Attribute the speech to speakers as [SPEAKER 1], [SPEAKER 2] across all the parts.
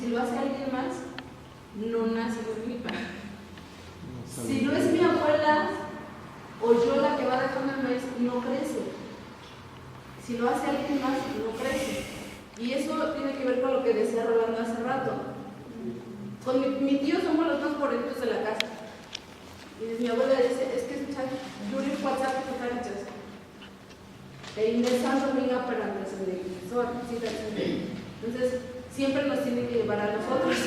[SPEAKER 1] si lo hace alguien más, no nace de mí. Si no es mi abuela o yo la que va dejando el maíz, no crece. Si lo hace alguien más, no crece. Y eso tiene que ver con lo que decía Rolando hace rato. Con mi tío somos los más porritos de la casa. Y mi abuela dice, es que Yuri WhatsApp que está hecho. Ingresando minga para entonces siempre nos tiene que llevar a nosotros.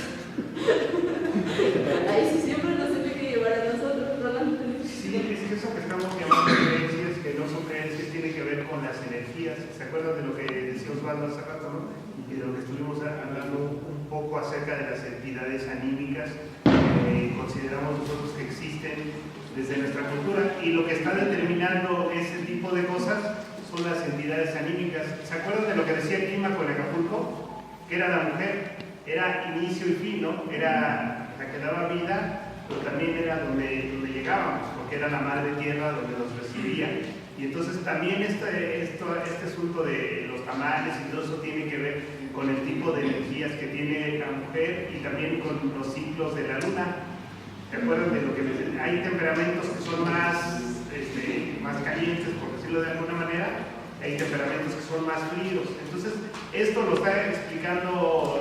[SPEAKER 1] Ahí sí siempre nos tiene que llevar a nosotros, Rolando.
[SPEAKER 2] Sí, es que eso que estamos llamando creencias, que no son creencias, tiene que ver con las energías. ¿Se acuerdan de lo que decía Osvaldo hace rato, no? Y de lo que estuvimos hablando un poco acerca de las entidades anímicas que consideramos nosotros que existen desde nuestra cultura, y lo que está determinando ese tipo de cosas son las entidades anímicas. ¿Se acuerdan de lo que decía Clímaco en Acapulco? Que era la mujer, era inicio y fin, ¿no? Era la que daba vida, pero también era donde llegábamos, porque era la madre tierra donde nos recibía. Y entonces también este asunto de los tamales y todo eso tiene que ver con el tipo de energías que tiene la mujer y también con los ciclos de la luna. ¿Se acuerdan de lo que les decía? Hay temperamentos que son más calientes, por decirlo de alguna manera, hay temperamentos que son más fríos. Entonces, esto lo está explicando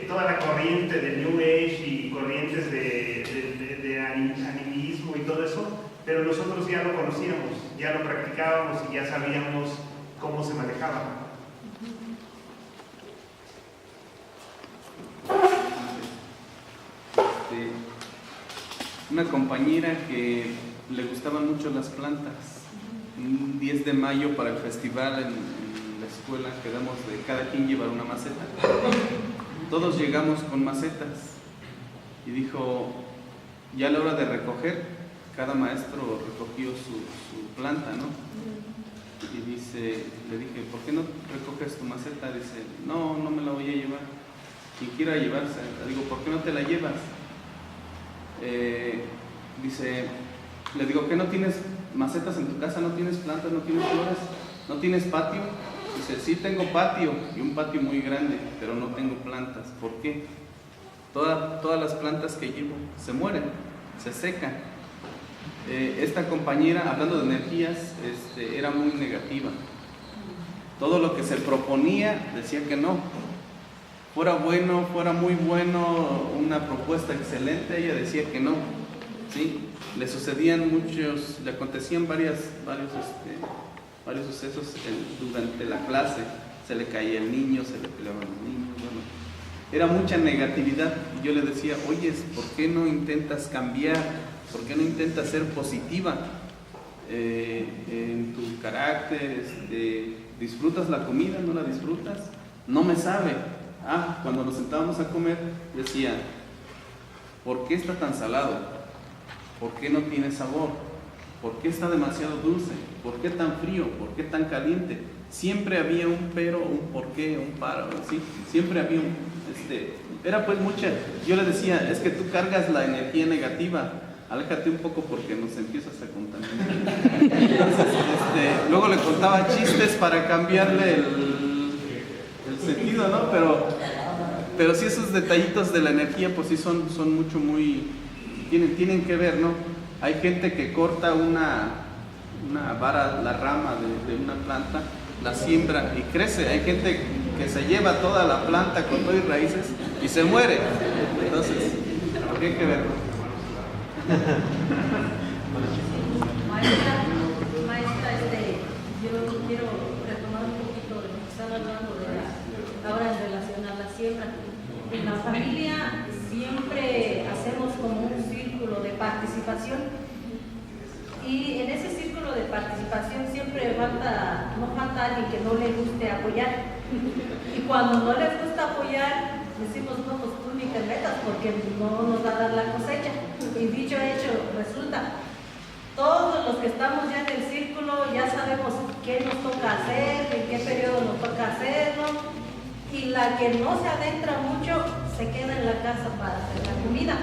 [SPEAKER 2] toda la corriente de New Age y corrientes de animismo y todo eso, pero nosotros ya lo conocíamos, ya lo practicábamos y ya sabíamos cómo se manejaba.
[SPEAKER 3] Una compañera que le gustaban mucho las plantas. Un 10 de mayo para el festival en la escuela quedamos de cada quien llevar una maceta. Todos llegamos con macetas y dijo, ya a la hora de recoger, cada maestro recogió su planta, ¿no? Y le dije, ¿por qué no recoges tu maceta? Dice, no me la voy a llevar. Quien quiera llevarse, le digo, ¿por qué no te la llevas? Le digo, ¿qué no tienes macetas en tu casa? ¿No tienes plantas? ¿No tienes flores? ¿No tienes patio? Dice, sí tengo patio, y un patio muy grande, pero no tengo plantas. ¿Por qué? Todas las plantas que llevo se mueren, se secan. Esta compañera, hablando de energías, era muy negativa. Todo lo que se proponía decía que no. Fuera bueno, fuera muy bueno, una propuesta excelente, ella decía que no, ¿sí? Le sucedían le acontecían varios sucesos durante la clase. Se le caía el niño, se le peleaban los niños, bueno, era mucha negatividad. Y yo le decía, oye, ¿por qué no intentas cambiar? ¿Por qué no intentas ser positiva en tu carácter? ¿Disfrutas la comida? ¿No la disfrutas? No me sabe. Cuando nos sentábamos a comer, decía, ¿por qué está tan salado? ¿Por qué no tiene sabor? ¿Por qué está demasiado dulce? ¿Por qué tan frío? ¿Por qué tan caliente? Siempre había un pero, un por qué, un para, ¿sí? Siempre había era pues mucha. Yo le decía, es que tú cargas la energía negativa, aléjate un poco porque nos empiezas a contaminar. Entonces, luego le contaba chistes para cambiarle el sentido, ¿no? Pero sí, esos detallitos de la energía, pues sí son tienen que ver, ¿no? Hay gente que corta una vara, la rama de una planta, la siembra y crece. Hay gente que se lleva toda la planta con todo y raíces y se muere. Entonces, hay que ver, ¿no?
[SPEAKER 4] Maestra, yo quiero retomar un poquito de lo que están hablando ahora en relación a la siembra. En la familia siempre hacemos como un círculo de participación y en ese círculo de participación siempre no falta alguien que no le guste apoyar. Y cuando no les gusta apoyar, decimos, no, pues tú ni te metas porque no nos va a dar la cosecha. Y dicho hecho, resulta, todos los que estamos ya en el círculo ya sabemos qué nos toca hacer, en qué periodo nos toca hacerlo. Y la que no se adentra mucho se queda en la casa para hacer la comida,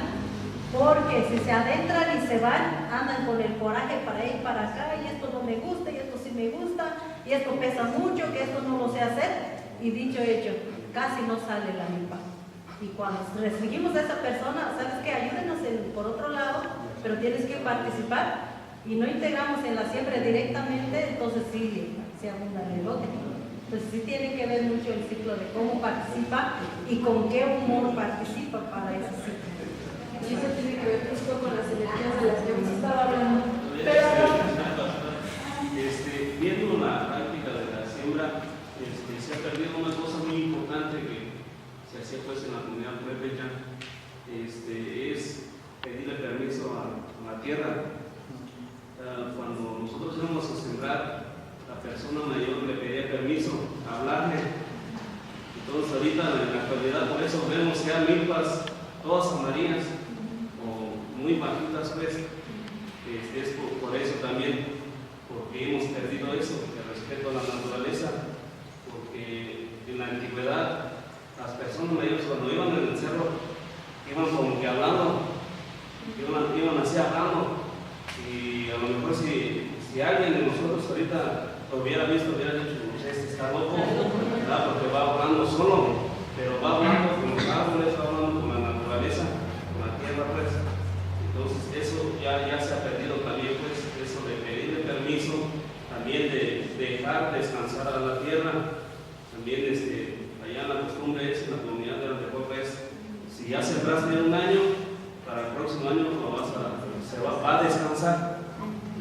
[SPEAKER 4] porque si se adentran y se van, andan con el coraje para ir para acá, y esto no me gusta, y esto sí me gusta, y esto pesa mucho, que esto no lo sé hacer. Y dicho hecho, casi no sale la milpa. Y cuando restringimos a esa persona, ¿sabes qué? Ayúdenos por otro lado, pero tienes que participar y no integramos en la siembra directamente, entonces sí, se abunda el elote. Entonces sí tiene que ver mucho el ciclo de cómo participa y con qué humor participa para ese ciclo.
[SPEAKER 1] Y eso tiene que ver justo con las energías de las que hemos estado hablando. Pero
[SPEAKER 5] viendo la práctica de la siembra, se ha perdido una cosa muy importante que se hacía pues en la comunidad purépecha, es pedirle permiso a la tierra. Cuando nosotros íbamos a sembrar, la persona mayor le pedía permiso a hablarle. Entonces ahorita en la actualidad por eso vemos ya milpas todas amarillas o muy bajitas pues. Es por eso también, porque hemos perdido eso, el respeto a la naturaleza, porque en la antigüedad las personas mayores cuando iban en el cerro iban como que hablando, iban así hablando, y a lo mejor si alguien de nosotros ahorita lo hubiera visto, hubiera dicho, este está loco, ¿verdad? Porque va hablando solo, pero va hablando con los árboles, va hablando con la naturaleza, con la tierra pues. Entonces eso ya se ha perdido también, pues, eso de pedirle permiso, también de dejar descansar a la tierra, también allá en la costumbre es, en la comunidad de la Tejoca es, si ya sembraste un año, para el próximo año va a descansar,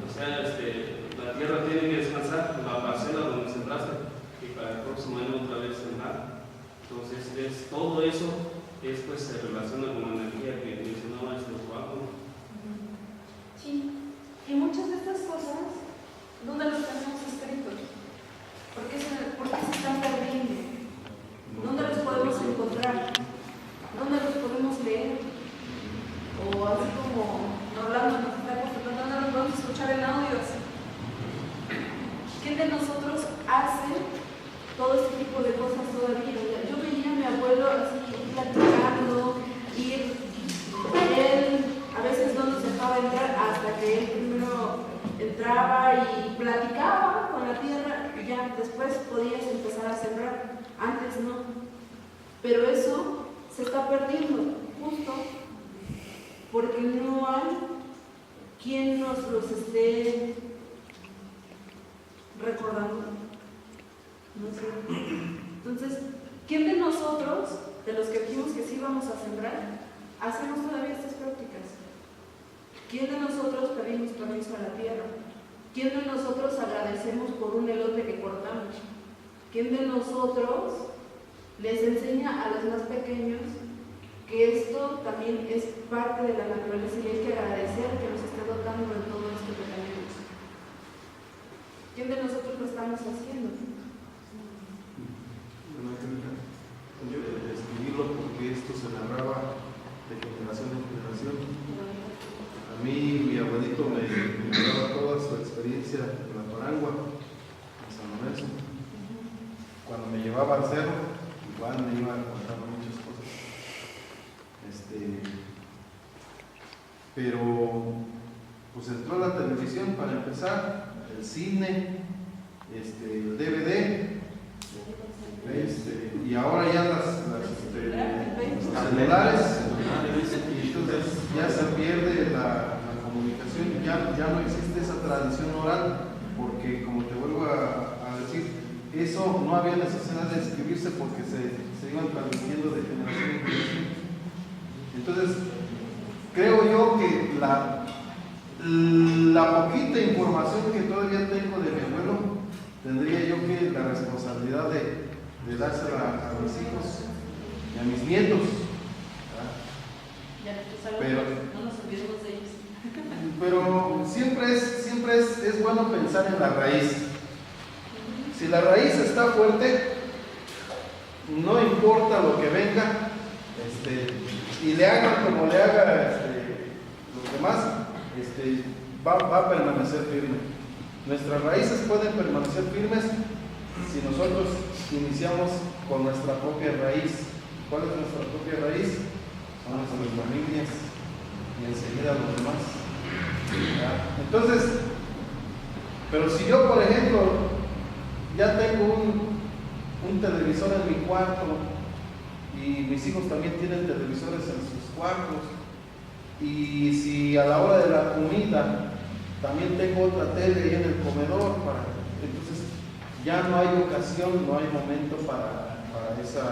[SPEAKER 5] o sea, la tierra tiene que descansar, la parcela donde sembraste, y para el próximo año otra vez sembrar. Entonces todo eso pues se relaciona con la energía que mencionaba Osvaldo.
[SPEAKER 1] sí, y muchas de estas cosas, ¿dónde los tenemos escritos? ¿Por qué se están perdiendo? ¿Dónde los podemos encontrar? ¿Dónde los podemos leer? O así como Rolando nos está contando, ¿dónde los podemos escuchar en audios? ¿Quién de nosotros hace todo este tipo de cosas todavía? Yo veía a mi abuelo así platicando, y él a veces no nos dejaba entrar hasta que él primero entraba y platicaba con la tierra, y ya después podías empezar a sembrar. Antes no. Pero eso se está perdiendo, justo porque no hay quien nos los esté recordando. No sé. Entonces, ¿quién de nosotros, de los que dijimos que sí íbamos a sembrar, hacemos todavía estas prácticas? ¿Quién de nosotros pedimos permiso a la tierra? ¿Quién de nosotros agradecemos por un elote que cortamos? ¿Quién de nosotros les enseña a los más pequeños que esto también es parte de la naturaleza y hay que agradecer que nos esté dotando de todo esto que tenemos? ¿Quién de nosotros lo estamos haciendo?
[SPEAKER 6] Yo escribirlo porque esto se narraba de generación en generación. A mí mi abuelito me narraba toda su experiencia en la Parangua, en San Lorenzo. Cuando me llevaba al cerro, igual me iba contando muchas cosas. Pero pues entró la televisión para empezar, el cine, el DVD, y ahora ya los celulares, y entonces ya se pierde la comunicación, ya no existe esa tradición oral, porque como te vuelvo a decir, eso no había necesidad de escribirse porque se iban transmitiendo de generación en generación. Entonces, creo yo que la poquita información que todavía tengo de mi abuelo, tendría yo que la responsabilidad de dársela a mis hijos y a mis nietos. Pero,
[SPEAKER 1] no nos olvidemos de ellos.
[SPEAKER 6] Pero siempre es bueno pensar en la raíz. Si la raíz está fuerte, no importa lo que venga, y le hagan como le haga los demás, va a permanecer firme. Nuestras raíces pueden permanecer firmes si nosotros iniciamos con nuestra propia raíz. ¿Cuál es nuestra propia raíz? Son nuestras familias y enseguida los demás. ¿Ya? Entonces, pero si yo, por ejemplo, ya tengo un televisor en mi cuarto y mis hijos también tienen televisores en sus cuartos. Y si a la hora de la comida también tengo otra tele ahí en el comedor, entonces ya no hay ocasión, no hay momento para esa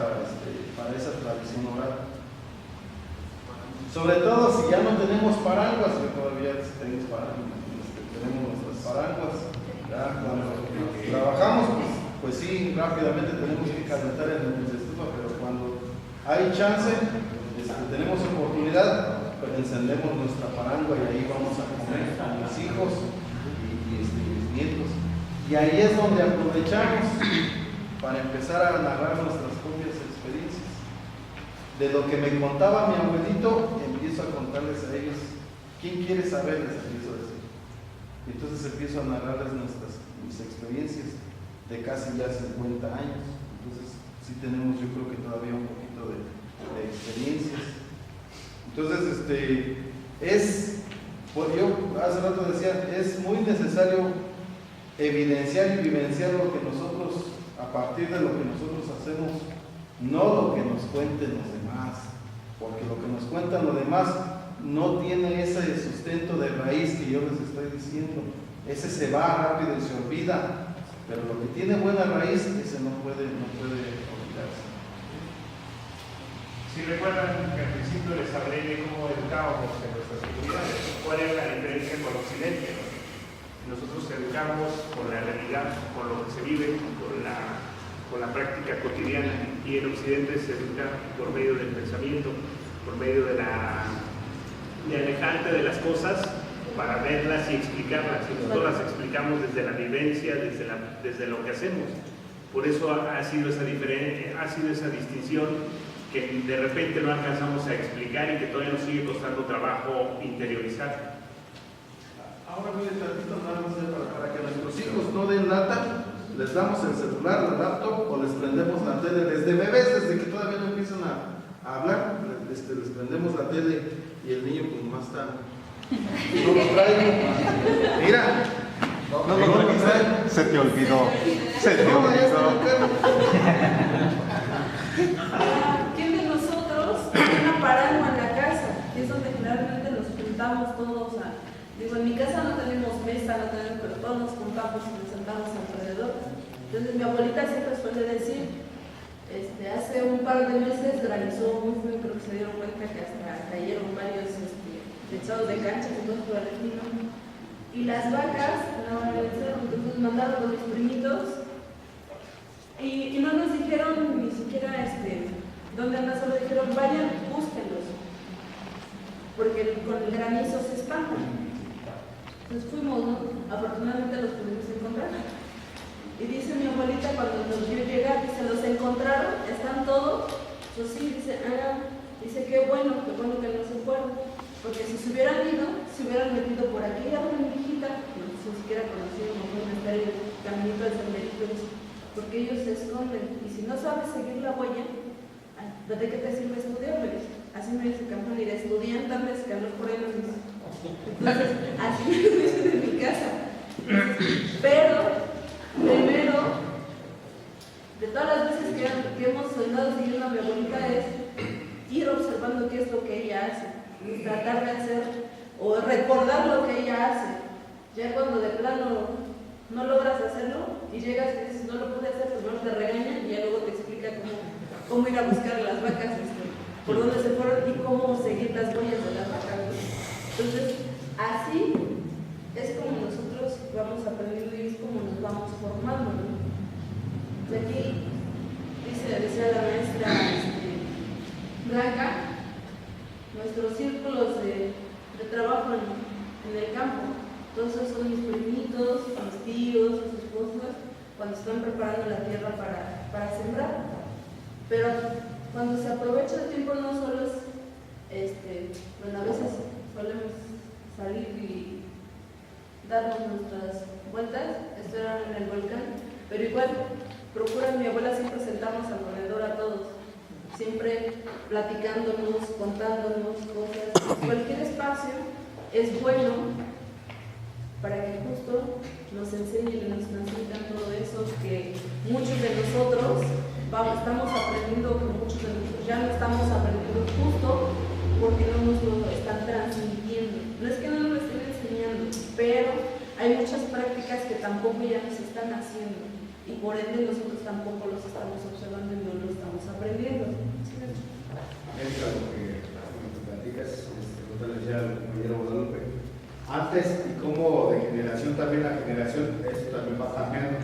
[SPEAKER 6] tradición oral. Sobre todo si ya no tenemos paraguas, que todavía tenemos nuestras paraguas. Ya cuando trabajamos, pues sí, rápidamente tenemos que calentar en el estufa, pero cuando hay chance, tenemos oportunidad, pues encendemos nuestra parangua y ahí vamos a comer con mis hijos y mis nietos. Y ahí es donde aprovechamos para empezar a narrar nuestras propias experiencias. De lo que me contaba mi abuelito, empiezo a contarles a ellos. ¿Quién quiere saber? Les empiezo a decir. Y entonces empiezo a narrarles mis experiencias de casi ya 50 años. Entonces sí tenemos, yo creo que todavía un poquito de experiencias. Entonces, yo hace rato decía, es muy necesario evidenciar y vivenciar lo que nosotros, a partir de lo que nosotros hacemos, no lo que nos cuenten los demás, porque lo que nos cuentan los demás no tiene ese sustento de raíz que yo les estoy diciendo. Ese se va rápido y se olvida, pero lo que tiene buena raíz, ese no puede olvidarse.
[SPEAKER 2] Si recuerdan que al principio les hablé de cómo educábamos en nuestras comunidades, cuál era la diferencia con Occidente, ¿no? Nosotros educamos con la realidad, con lo que se vive, con la práctica cotidiana, y en Occidente se educa por medio del pensamiento, por medio de alejarte de las cosas para verlas y explicarlas, y nosotros las explicamos desde la vivencia, desde lo que hacemos. Por eso ha sido esa distinción que de repente no alcanzamos a explicar y que todavía nos sigue costando trabajo interiorizar.
[SPEAKER 6] Ahora mire tantito nada más para que nuestros hijos no den lata, les damos el celular, la laptop o les prendemos la tele desde bebés, desde que todavía no empiezan a hablar, les prendemos la tele y el niño pues más está. No lo traigo. Mira.
[SPEAKER 7] No lo trajiste. Se te olvidó. Se te olvidó.
[SPEAKER 1] ¿Quién de nosotros tiene una parangua en la casa? Que es donde generalmente nos juntamos todos. Digo, en mi casa no tenemos mesa, pero todos nos juntamos y nos sentamos alrededor. Entonces mi abuelita siempre suele decir, hace un par de meses granizó muy feo, creo que se dieron cuenta que hasta cayeron varios echados de canchas y todo por el estilo. Y las vacas, entonces mandaron a mis primitos y no nos dijeron ni siquiera dónde andan, solo dijeron vayan, búsquenlos, porque con el granizo se espantan. Entonces fuimos, ¿no? Afortunadamente los pudimos encontrar. Y dice mi abuelita cuando nos vio llegar, dice, los encontraron, están todos. Pues sí, dice qué bueno que no se fueron. Porque si se hubieran ido, se hubieran metido por aquí, ya una hijita, que ni siquiera conocíamos, no estar en el caminito del senderito, porque ellos se esconden. Y si no sabes seguir la huella, ¿de qué te sirve estudiar? Así me dice Campón, y de estudiantes que no por ahí nos dice. Entonces, así me dicen en mi casa. Pero, primero, de todas las veces que hemos andado siguiendo a mi abuelita, es ir observando qué es lo que ella hace. Tratar de hacer o recordar lo que ella hace. Ya cuando de plano no logras hacerlo y llegas y dices no lo pude hacer, primero te regañan y ya luego te explica cómo ir a buscar a las vacas, por dónde se fueron y cómo seguir las huellas de las vacas. Entonces, así es como nosotros vamos aprendiendo y es como nos vamos formando, ¿no? Aquí decía la maestra Blanca, nuestros círculos de trabajo en el campo, todos esos son mis primitos, mis tíos, mis esposas, cuando están preparando la tierra para sembrar. Pero cuando se aprovecha el tiempo no solo es, a veces solemos salir y darnos nuestras vueltas, estar en el volcán, pero igual procura mi abuela siempre sentarnos alrededor a todos, siempre platicándonos, contándonos cosas. Cualquier espacio es bueno para que justo nos enseñen y nos transmitan todo eso que muchos de nosotros estamos aprendiendo con muchos de nosotros ya no estamos aprendiendo justo porque no nos lo están transmitiendo. No es que no nos lo estén enseñando, pero hay muchas prácticas que tampoco ya nos están haciendo y por ende nosotros tampoco los estamos observando y no lo estamos aprendiendo.
[SPEAKER 8] Entra lo que platicas, lo que decía el compañero Guadalupe. Antes y como de generación también a generación, esto también va cambiando.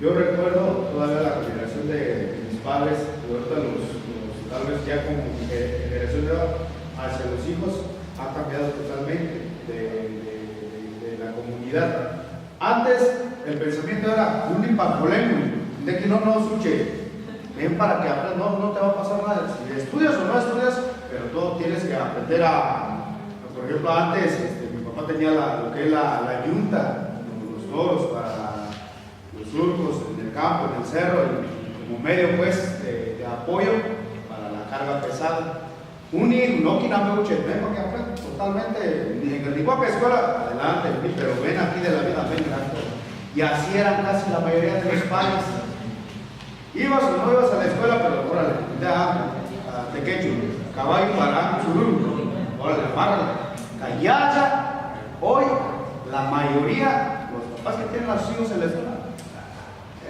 [SPEAKER 8] Yo recuerdo todavía la generación de mis padres, y ahorita tal vez ya como generación hacia los hijos ha cambiado totalmente de la comunidad. Antes el pensamiento era un impactolemo, de que no escuche, ven para que aprendas, no te va a pasar nada. Si estudias o no estudias, pero tú tienes que aprender por ejemplo, antes mi papá tenía lo que es la yunta, los toros para los surcos en el campo, en el cerro, como medio pues de apoyo para la carga pesada. No que vengo que aprendo totalmente, ni en el cualquier escuela, adelante, pero ven aquí de la vida, ven grande. Y así eran casi la mayoría de los padres. Ibas o no ibas a la escuela, pero órale, tequecho, caballo, parán, churú, órale, amárrale. Callada, hoy la mayoría, los papás que tienen a sus hijos en la escuela,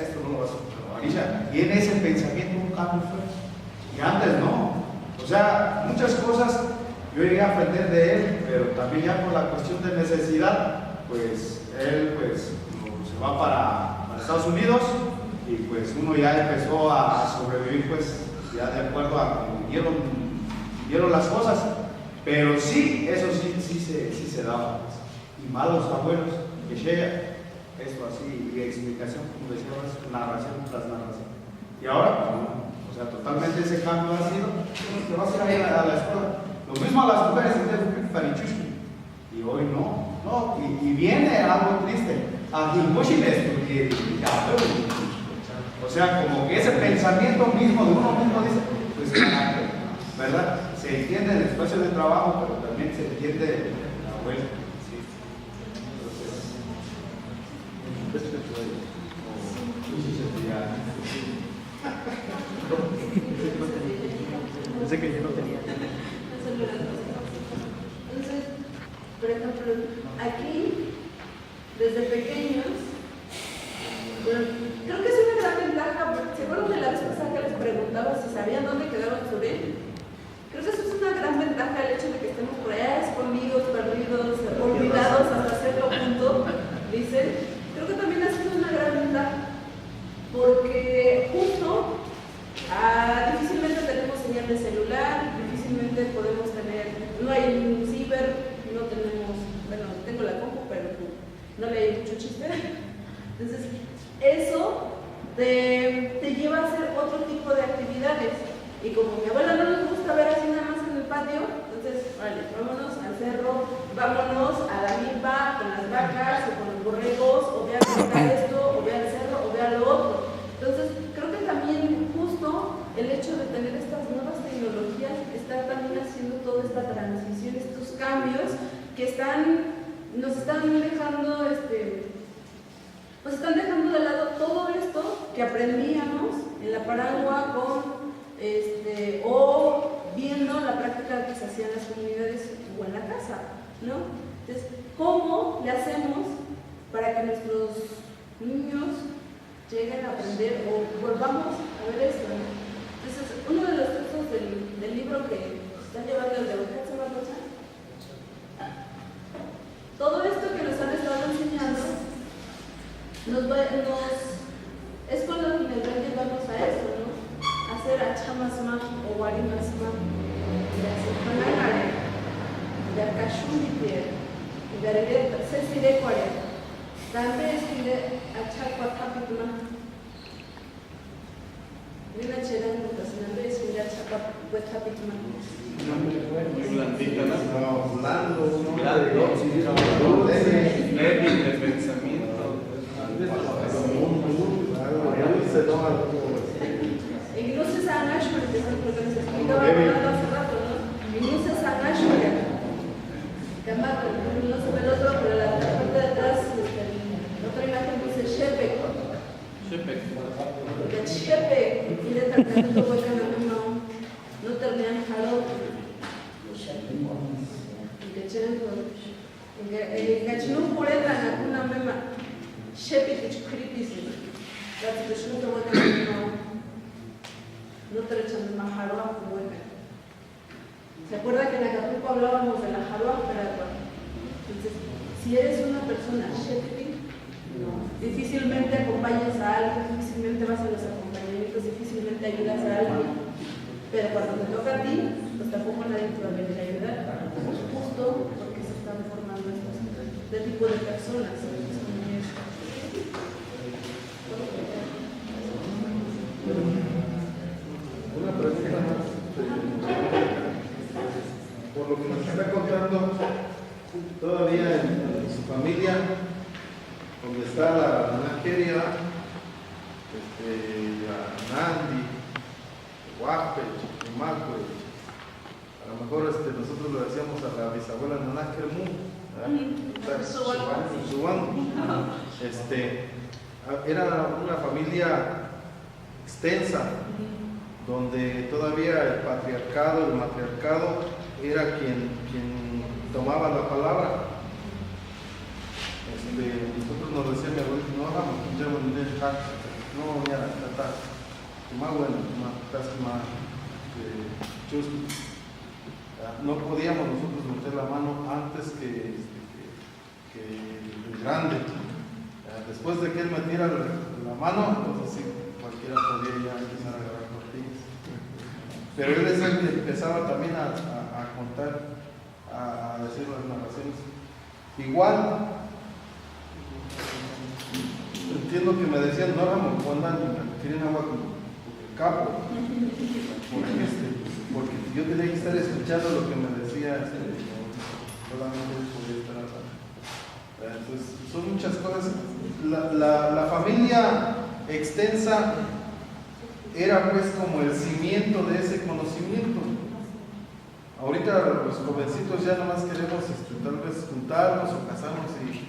[SPEAKER 8] esto no lo vas a hacer. Tiene ese pensamiento un cambio fuerte. Y antes no. O sea, muchas cosas yo llegué a aprender de él, pero también ya por la cuestión de necesidad, pues él pues se va para Estados Unidos y pues uno ya empezó a sobrevivir pues ya de acuerdo a cómo vieron las cosas. Pero sí, eso sí se daba. Y malos abuelos, que llega esto así, y explicación, como decíamos, narración tras narración. Y ahora, pues no. O sea, totalmente ese cambio ha sido, te vas a ir a la escuela. Lo mismo a las mujeres, y hoy no. Y viene algo triste. O sea, como que ese pensamiento mismo de uno mismo dice, pues carácter, ¿verdad? Se entiende en el espacio de trabajo, pero también se entiende la vuelta. ¿Sí?
[SPEAKER 1] Pensé que yo no tenía. Entonces, por ejemplo, aquí, desde pequeños, creo que es una gran ventaja, porque ¿se acuerdan de la vez pasada que les preguntaba si sabían dónde quedaba el Suré? Creo que eso es una gran ventaja, el hecho de que estemos por allá escondidos, perdidos, olvidados hasta cierto punto, dicen. Creo que también ha sido una gran ventaja, porque justo difícilmente tenemos señal de celular, difícilmente podemos tener, no hay un ciber, no tenemos, bueno, tengo la compu, pero no le hay mucho chiste. Entonces, eso te lleva a hacer otro tipo de actividades. Y como mi abuela no nos gusta ver así nada más en el patio, entonces, vale, vámonos al cerro, vámonos a la milpa con las vacas o con los borregos, o ve a cortar esto, o ve al cerro, o ve a lo otro. Entonces, creo que también justo el hecho de tener estas nuevas tecnologías está también haciendo toda esta transición, estos cambios que nos están dejando, pues están dejando de lado todo esto que aprendíamos en la Paragua o viendo la práctica que se hacía en las comunidades o en la casa, ¿no? Entonces, ¿cómo le hacemos para que nuestros niños lleguen a aprender o volvamos a ver esto, ¿no? Entonces, uno de los textos del libro que están llevando el de Ojetze Barbosa, todo esto que nos han estado enseñando es con lo que nos va a llevarnos a eso, ¿no? Hacer achamasma o warimasma, de hacer panagare, de akashumite, de arreglar sesire cuare, también es de achakwa capituma. Mira, chera, también es de achakwa capituma.
[SPEAKER 3] Blandita, ¿no?
[SPEAKER 6] Blando,
[SPEAKER 3] Débil de pensamiento.
[SPEAKER 1] Ignoces a Nashville, que es lo que nos explicaba hablando hace rato, ¿no? Ignoces a Nashville. No se ve el otro, pero la parte de atrás, la otra imagen dice Shepek.
[SPEAKER 3] Shepek.
[SPEAKER 1] De Shepek, y de tratamiento hueca en el mismo. tenían jalo. Gachinu pureta na kuna mema shepi kichkripisi. That's the shnuka waka no te echan más jaroa hueca. ¿Se acuerda que en Acapulco hablábamos de la jaroa peragua? Entonces, si eres una persona shepi, difícilmente acompañas a alguien, difícilmente vas a los acompañamientos, difícilmente ayudas a alguien. Pero cuando te toca a ti, pues tampoco nadie te va a venir a ayudar. Justo porque se están formando este tipo de personas.
[SPEAKER 6] Una pregunta más. Por lo que nos está contando, todavía en su familia, donde está la Nana Keria, la Nandi, Guape, Chiquimaco, a lo mejor nosotros le decíamos a la bisabuela Nana Kermú, era una familia extensa, donde todavía el patriarcado, el matriarcado era quien tomaba la palabra. Nosotros nos decía mi abuelo, no vamos, no, ya, más bueno, más chusco. No podíamos nosotros meter la mano antes que el grande. Después de que él metiera la mano, entonces sí, cualquiera podía ya empezar a agarrar tortillas. Pero él es el que empezaba también a contar, a decir las narraciones. Igual, entiendo que me decían, no, Ramón, cuando tienen agua con el capo, porque yo tenía que estar escuchando lo que me decía, solamente podía estar hablando. Entonces, son muchas cosas. La familia extensa era pues como el cimiento de ese conocimiento. Ahorita los jovencitos ya nomás queremos tal vez juntarnos o casarnos y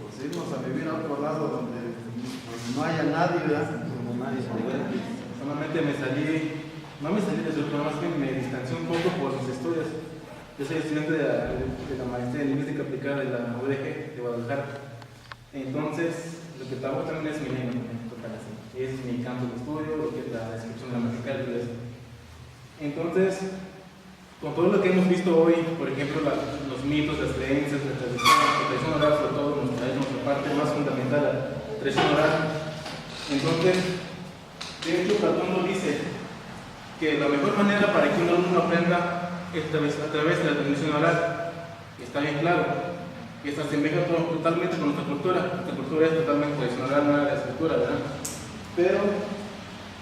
[SPEAKER 6] pues, irnos a vivir a otro lado donde no haya nadie, ¿verdad?
[SPEAKER 9] Como nadie, solamente no me salí de su programa, más que me distancié un poco por mis estudios. Yo soy estudiante de la maestría en lingüística aplicada de la UDG de Guadalajara. Entonces, lo que trabajo también es mi lengua, es mi campo de estudio, lo que es la descripción gramatical y todo eso. Entonces, con todo lo que hemos visto hoy, por ejemplo, los mitos, las creencias, la tradición oral, sobre todo nuestra parte más fundamental, la tradición oral. Entonces, de hecho, Platón nos dice que la mejor manera para que un alumno aprenda es a través de la transmisión oral. Está bien claro, que esta se asemeja totalmente con nuestra cultura. Nuestra cultura es totalmente tradicional, no es la escritura, ¿verdad? Pero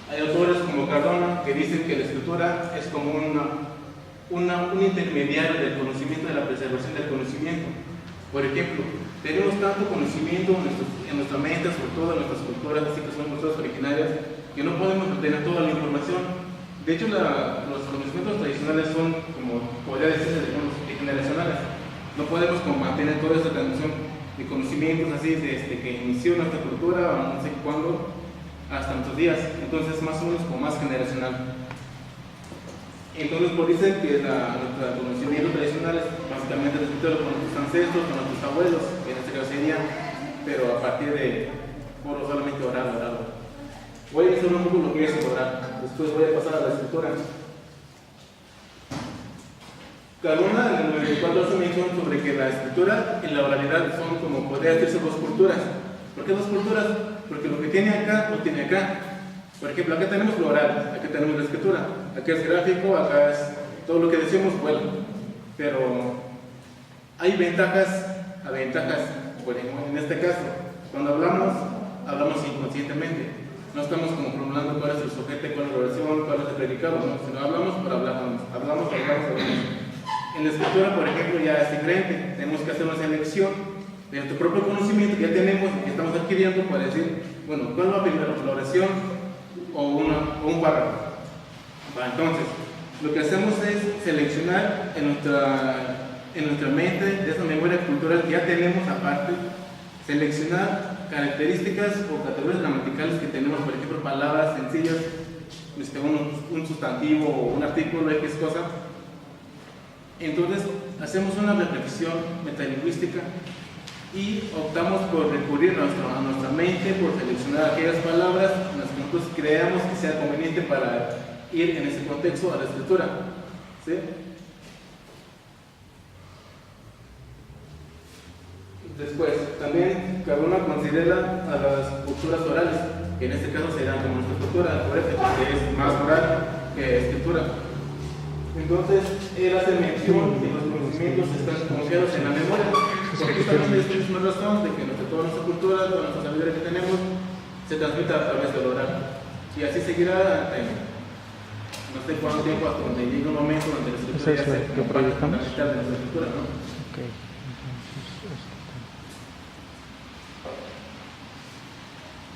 [SPEAKER 9] hay autores como Cardona que dicen que la escritura es como un intermediario del conocimiento, de la preservación del conocimiento. Por ejemplo, tenemos tanto conocimiento en nuestra mente, sobre todo en nuestras culturas, así que son culturas originarias, que no podemos obtener toda la información. De hecho, los conocimientos tradicionales son, como podría decirse, generacionales. No podemos mantener toda esta transmisión de conocimientos así desde que inició nuestra cultura, no sé cuándo, hasta nuestros días. Entonces, más o menos como más generacional. Entonces, por dicen que nuestro conocimiento tradicional es básicamente escrito con nuestros ancestros, con nuestros abuelos, que en este caso sería, pero a partir de solamente oral. Voy a hacer un poco lo que es oral, después voy a pasar a la escritura. Cardona en el 94 hace mención sobre que la escritura y la oralidad son como podría decirse dos culturas. ¿Por qué dos culturas? Porque lo que tiene acá, lo tiene acá. Por ejemplo, acá tenemos lo oral, acá tenemos la escritura. Acá es gráfico, acá es todo lo que decimos, bueno. Pero hay ventajas a ventajas. Por ejemplo, en este caso, cuando hablamos inconscientemente. No estamos como formulando cuál es el sujeto, cuál es la oración, cuál es el predicado, no, sino hablamos por hablar, hablamos. En la escritura, por ejemplo, ya es diferente. Tenemos que hacer una selección de nuestro propio conocimiento que ya tenemos, que estamos adquiriendo, para decir, bueno, ¿cuál va primero, la oración o un párrafo? Entonces, lo que hacemos es seleccionar en nuestra mente, de esa memoria cultural que ya tenemos aparte, seleccionar características o categorías gramaticales que tenemos, por ejemplo, palabras sencillas un sustantivo o un artículo, X cosa. Entonces hacemos una reflexión metalingüística y optamos por recurrir a nuestra mente, por seleccionar aquellas palabras en las que nosotros creamos que sea conveniente para ir en ese contexto a la escritura. ¿Sí? Después, también cada uno considera a las culturas orales, que en este caso serán como nuestra cultura, que es más oral que escritura. Entonces, él hace mención de los conocimientos están confiados en la memoria, porque justamente es la misma razón de que toda nuestra cultura, toda nuestra sabiduría que tenemos, se transmite a través del oral. Y así seguirá no sé cuánto tiempo, hasta donde llegue un momento donde la escritura ya se comparte fundamental de nuestra cultura, ¿no?
[SPEAKER 7] Okay.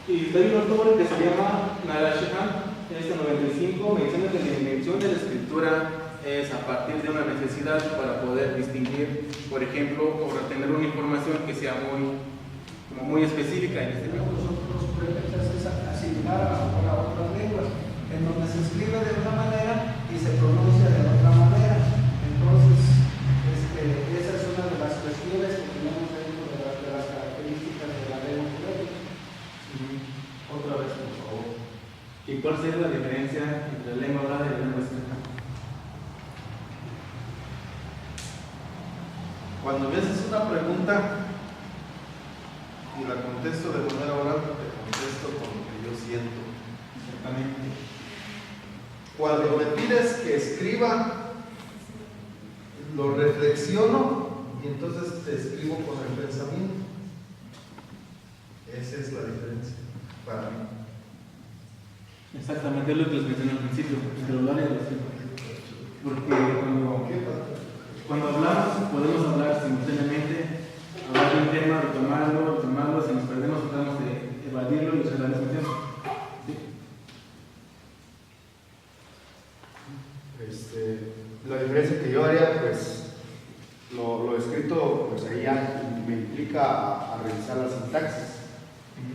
[SPEAKER 9] Y hay un autor que se llama Narashihan, en este 95, menciona que la invención de la escritura es a partir de una necesidad para poder distinguir, por ejemplo, o retener una información que sea muy específica en este caso.
[SPEAKER 10] Los prefechas es asimilar a otras lenguas, en donde se escribe de una manera y se pronuncia de otra manera. Entonces, esa es una de las cuestiones que tenemos dentro de las características de la lengua purépecha.
[SPEAKER 9] Otra vez, por favor. ¿Y cuál sería la diferencia entre la lengua hablada y la lengua escrita?
[SPEAKER 6] Cuando me haces una pregunta y la contesto de manera oral, te contesto con lo que yo siento.
[SPEAKER 9] Exactamente.
[SPEAKER 6] Cuando me pides que escriba, lo reflexiono y entonces te escribo con el pensamiento. Esa es la diferencia para mí.
[SPEAKER 9] Exactamente, es lo que les mencioné al principio, entre lo oral y lo escrito. Porque cuando hablamos, podemos hablar simultáneamente, hablar de un tema, retomarlo, si nos perdemos, tratamos de evadirlo y usar al mismo tiempo.
[SPEAKER 8] ¿Sí? La diferencia que yo haría, pues, lo escrito, pues ahí ya me implica a revisar la sintaxis.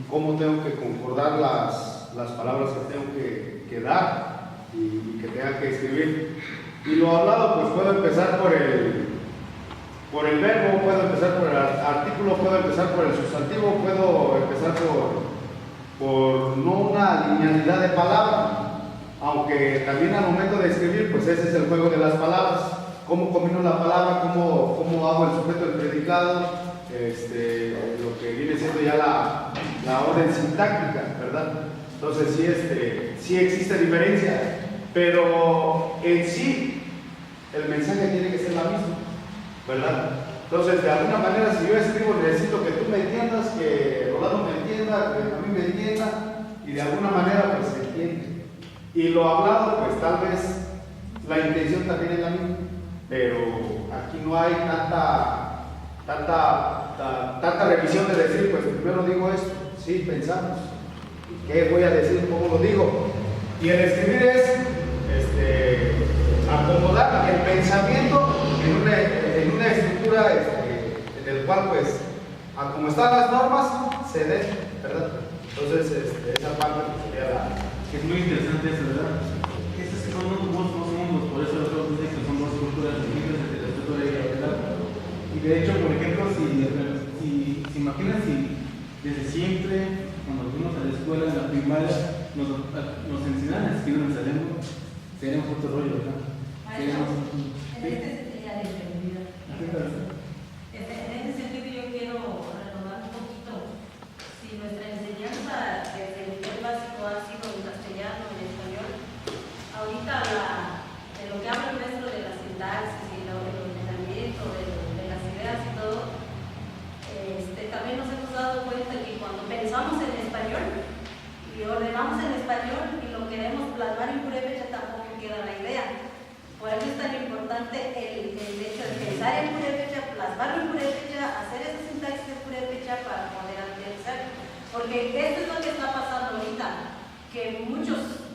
[SPEAKER 8] Cómo tengo que concordar las palabras que tengo que dar y que tenga que escribir. Y lo hablado, pues puedo empezar por el verbo, puedo empezar por el artículo, puedo empezar por el sustantivo, puedo empezar por no una linealidad de palabra, aunque también al momento de escribir, pues ese es el juego de las palabras. Cómo combino la palabra, cómo hago el sujeto del predicado, lo que viene siendo ya la orden sintáctica, ¿verdad? Entonces sí existe diferencia, pero en sí el mensaje tiene que ser la misma, ¿verdad? Entonces, de alguna manera, si yo escribo, necesito que tú me entiendas, que Rolando me entienda, que a mí me entienda, y de alguna manera pues se entiende. Y lo hablado, pues tal vez la intención también es la misma, pero aquí no hay tanta revisión de decir, pues primero digo esto, sí, pensamos, ¿qué voy a decir? ¿Cómo lo digo? Y el escribir es acomodar el pensamiento en una estructura en el cual, pues, a como están las normas, se dé, ¿verdad? Entonces, esa parte pues, sería la...
[SPEAKER 9] Es muy interesante eso, ¿verdad? Son dos mundos, por eso los otros dicen que son dos culturas distintas entre la escritura y la oral. Y de hecho, por ejemplo, si imaginas si desde siempre, cuando fuimos a la escuela, en la primaria, nos enseñaban a escribir nuestra lengua, sería un puto rollo, ¿verdad?
[SPEAKER 4] En este sería la entendida. En ese sentido yo quiero retomar un poquito. Si nuestra enseñanza desde el nivel básico ha sido en castellano, en español, ahorita de lo que habla el maestro de la sintaxis y del ordenamiento, de las ideas y todo, también nos hemos dado cuenta que cuando pensamos en español y ordenamos en español y lo queremos plasmar en purépecha, tampoco queda la idea. Por eso es tan importante el hecho de pensar en purépecha, plasmarlo en purépecha, hacer esa sintaxis en purépecha para poder aterrizar. Porque esto es lo que está pasando ahorita, que muchos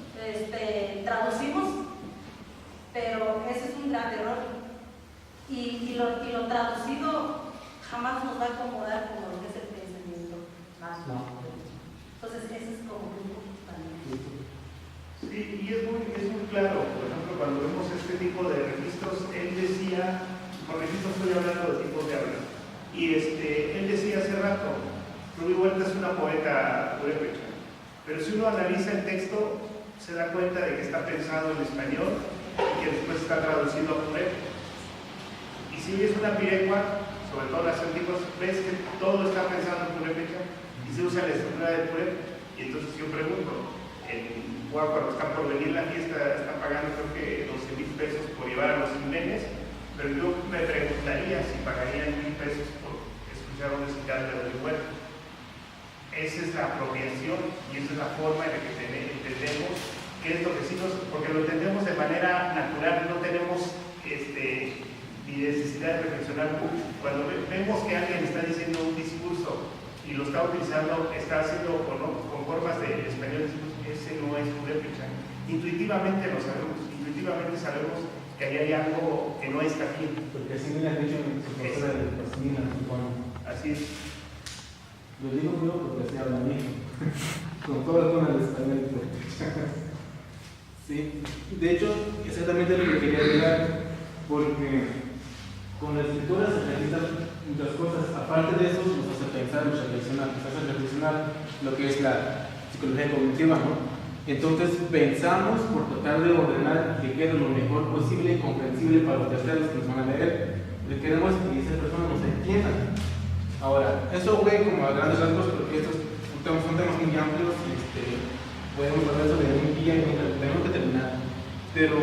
[SPEAKER 4] traducimos, pero ese es un gran error. Y lo traducido jamás nos va a acomodar como lo que es el pensamiento. Entonces, ese es como un poquito también.
[SPEAKER 2] Sí, y es muy claro. Por ejemplo, cuando vemos este tipo de registros, él decía, con registros estoy hablando de tipos de habla, y él decía hace rato, Rubí Huerta es una poeta purépecha, pero si uno analiza el texto, se da cuenta de que está pensado en español y que después está traducido a purépecha. Y si es una piregua, sobre todo las antiguas, ves que todo está pensado en purépecha y se usa la estructura de purépecha. Y entonces yo pregunto, cuando está por venir la fiesta, están pagando creo que 12,000 pesos por llevar a los Jiménez, pero yo me preguntaría si pagarían 1,000 pesos por escuchar un recital de Rubí Huerta. Esa es la apropiación y esa es la forma en la que entendemos qué es lo que sí porque lo entendemos de manera natural, no tenemos ni necesidad de reflexionar mucho. Cuando vemos que alguien está diciendo un discurso y lo está utilizando, está haciendo con formas de español, ese no es purépecha. Intuitivamente lo sabemos, intuitivamente sabemos que ahí hay algo que no está bien.
[SPEAKER 9] Porque así me han dicho en su profesora de cocina, supongo.
[SPEAKER 2] Así es.
[SPEAKER 9] Lo digo yo porque así habla mí, con toda la zona de español. Sí, de hecho, exactamente lo que quería llegar, porque con la escritura se realizan muchas cosas. Aparte de eso, nos hace pensar, nos hace reflexionar lo que es la psicología cognitiva, ¿no? Entonces pensamos por tratar de ordenar que quede lo mejor posible y comprensible para los terceros que nos van a leer. Lo que queremos es que esas personas nos entiendan. Ahora, eso fue como a grandes rasgos porque estos son temas muy amplios y podemos hablar sobre un día y tenemos que terminar. Pero,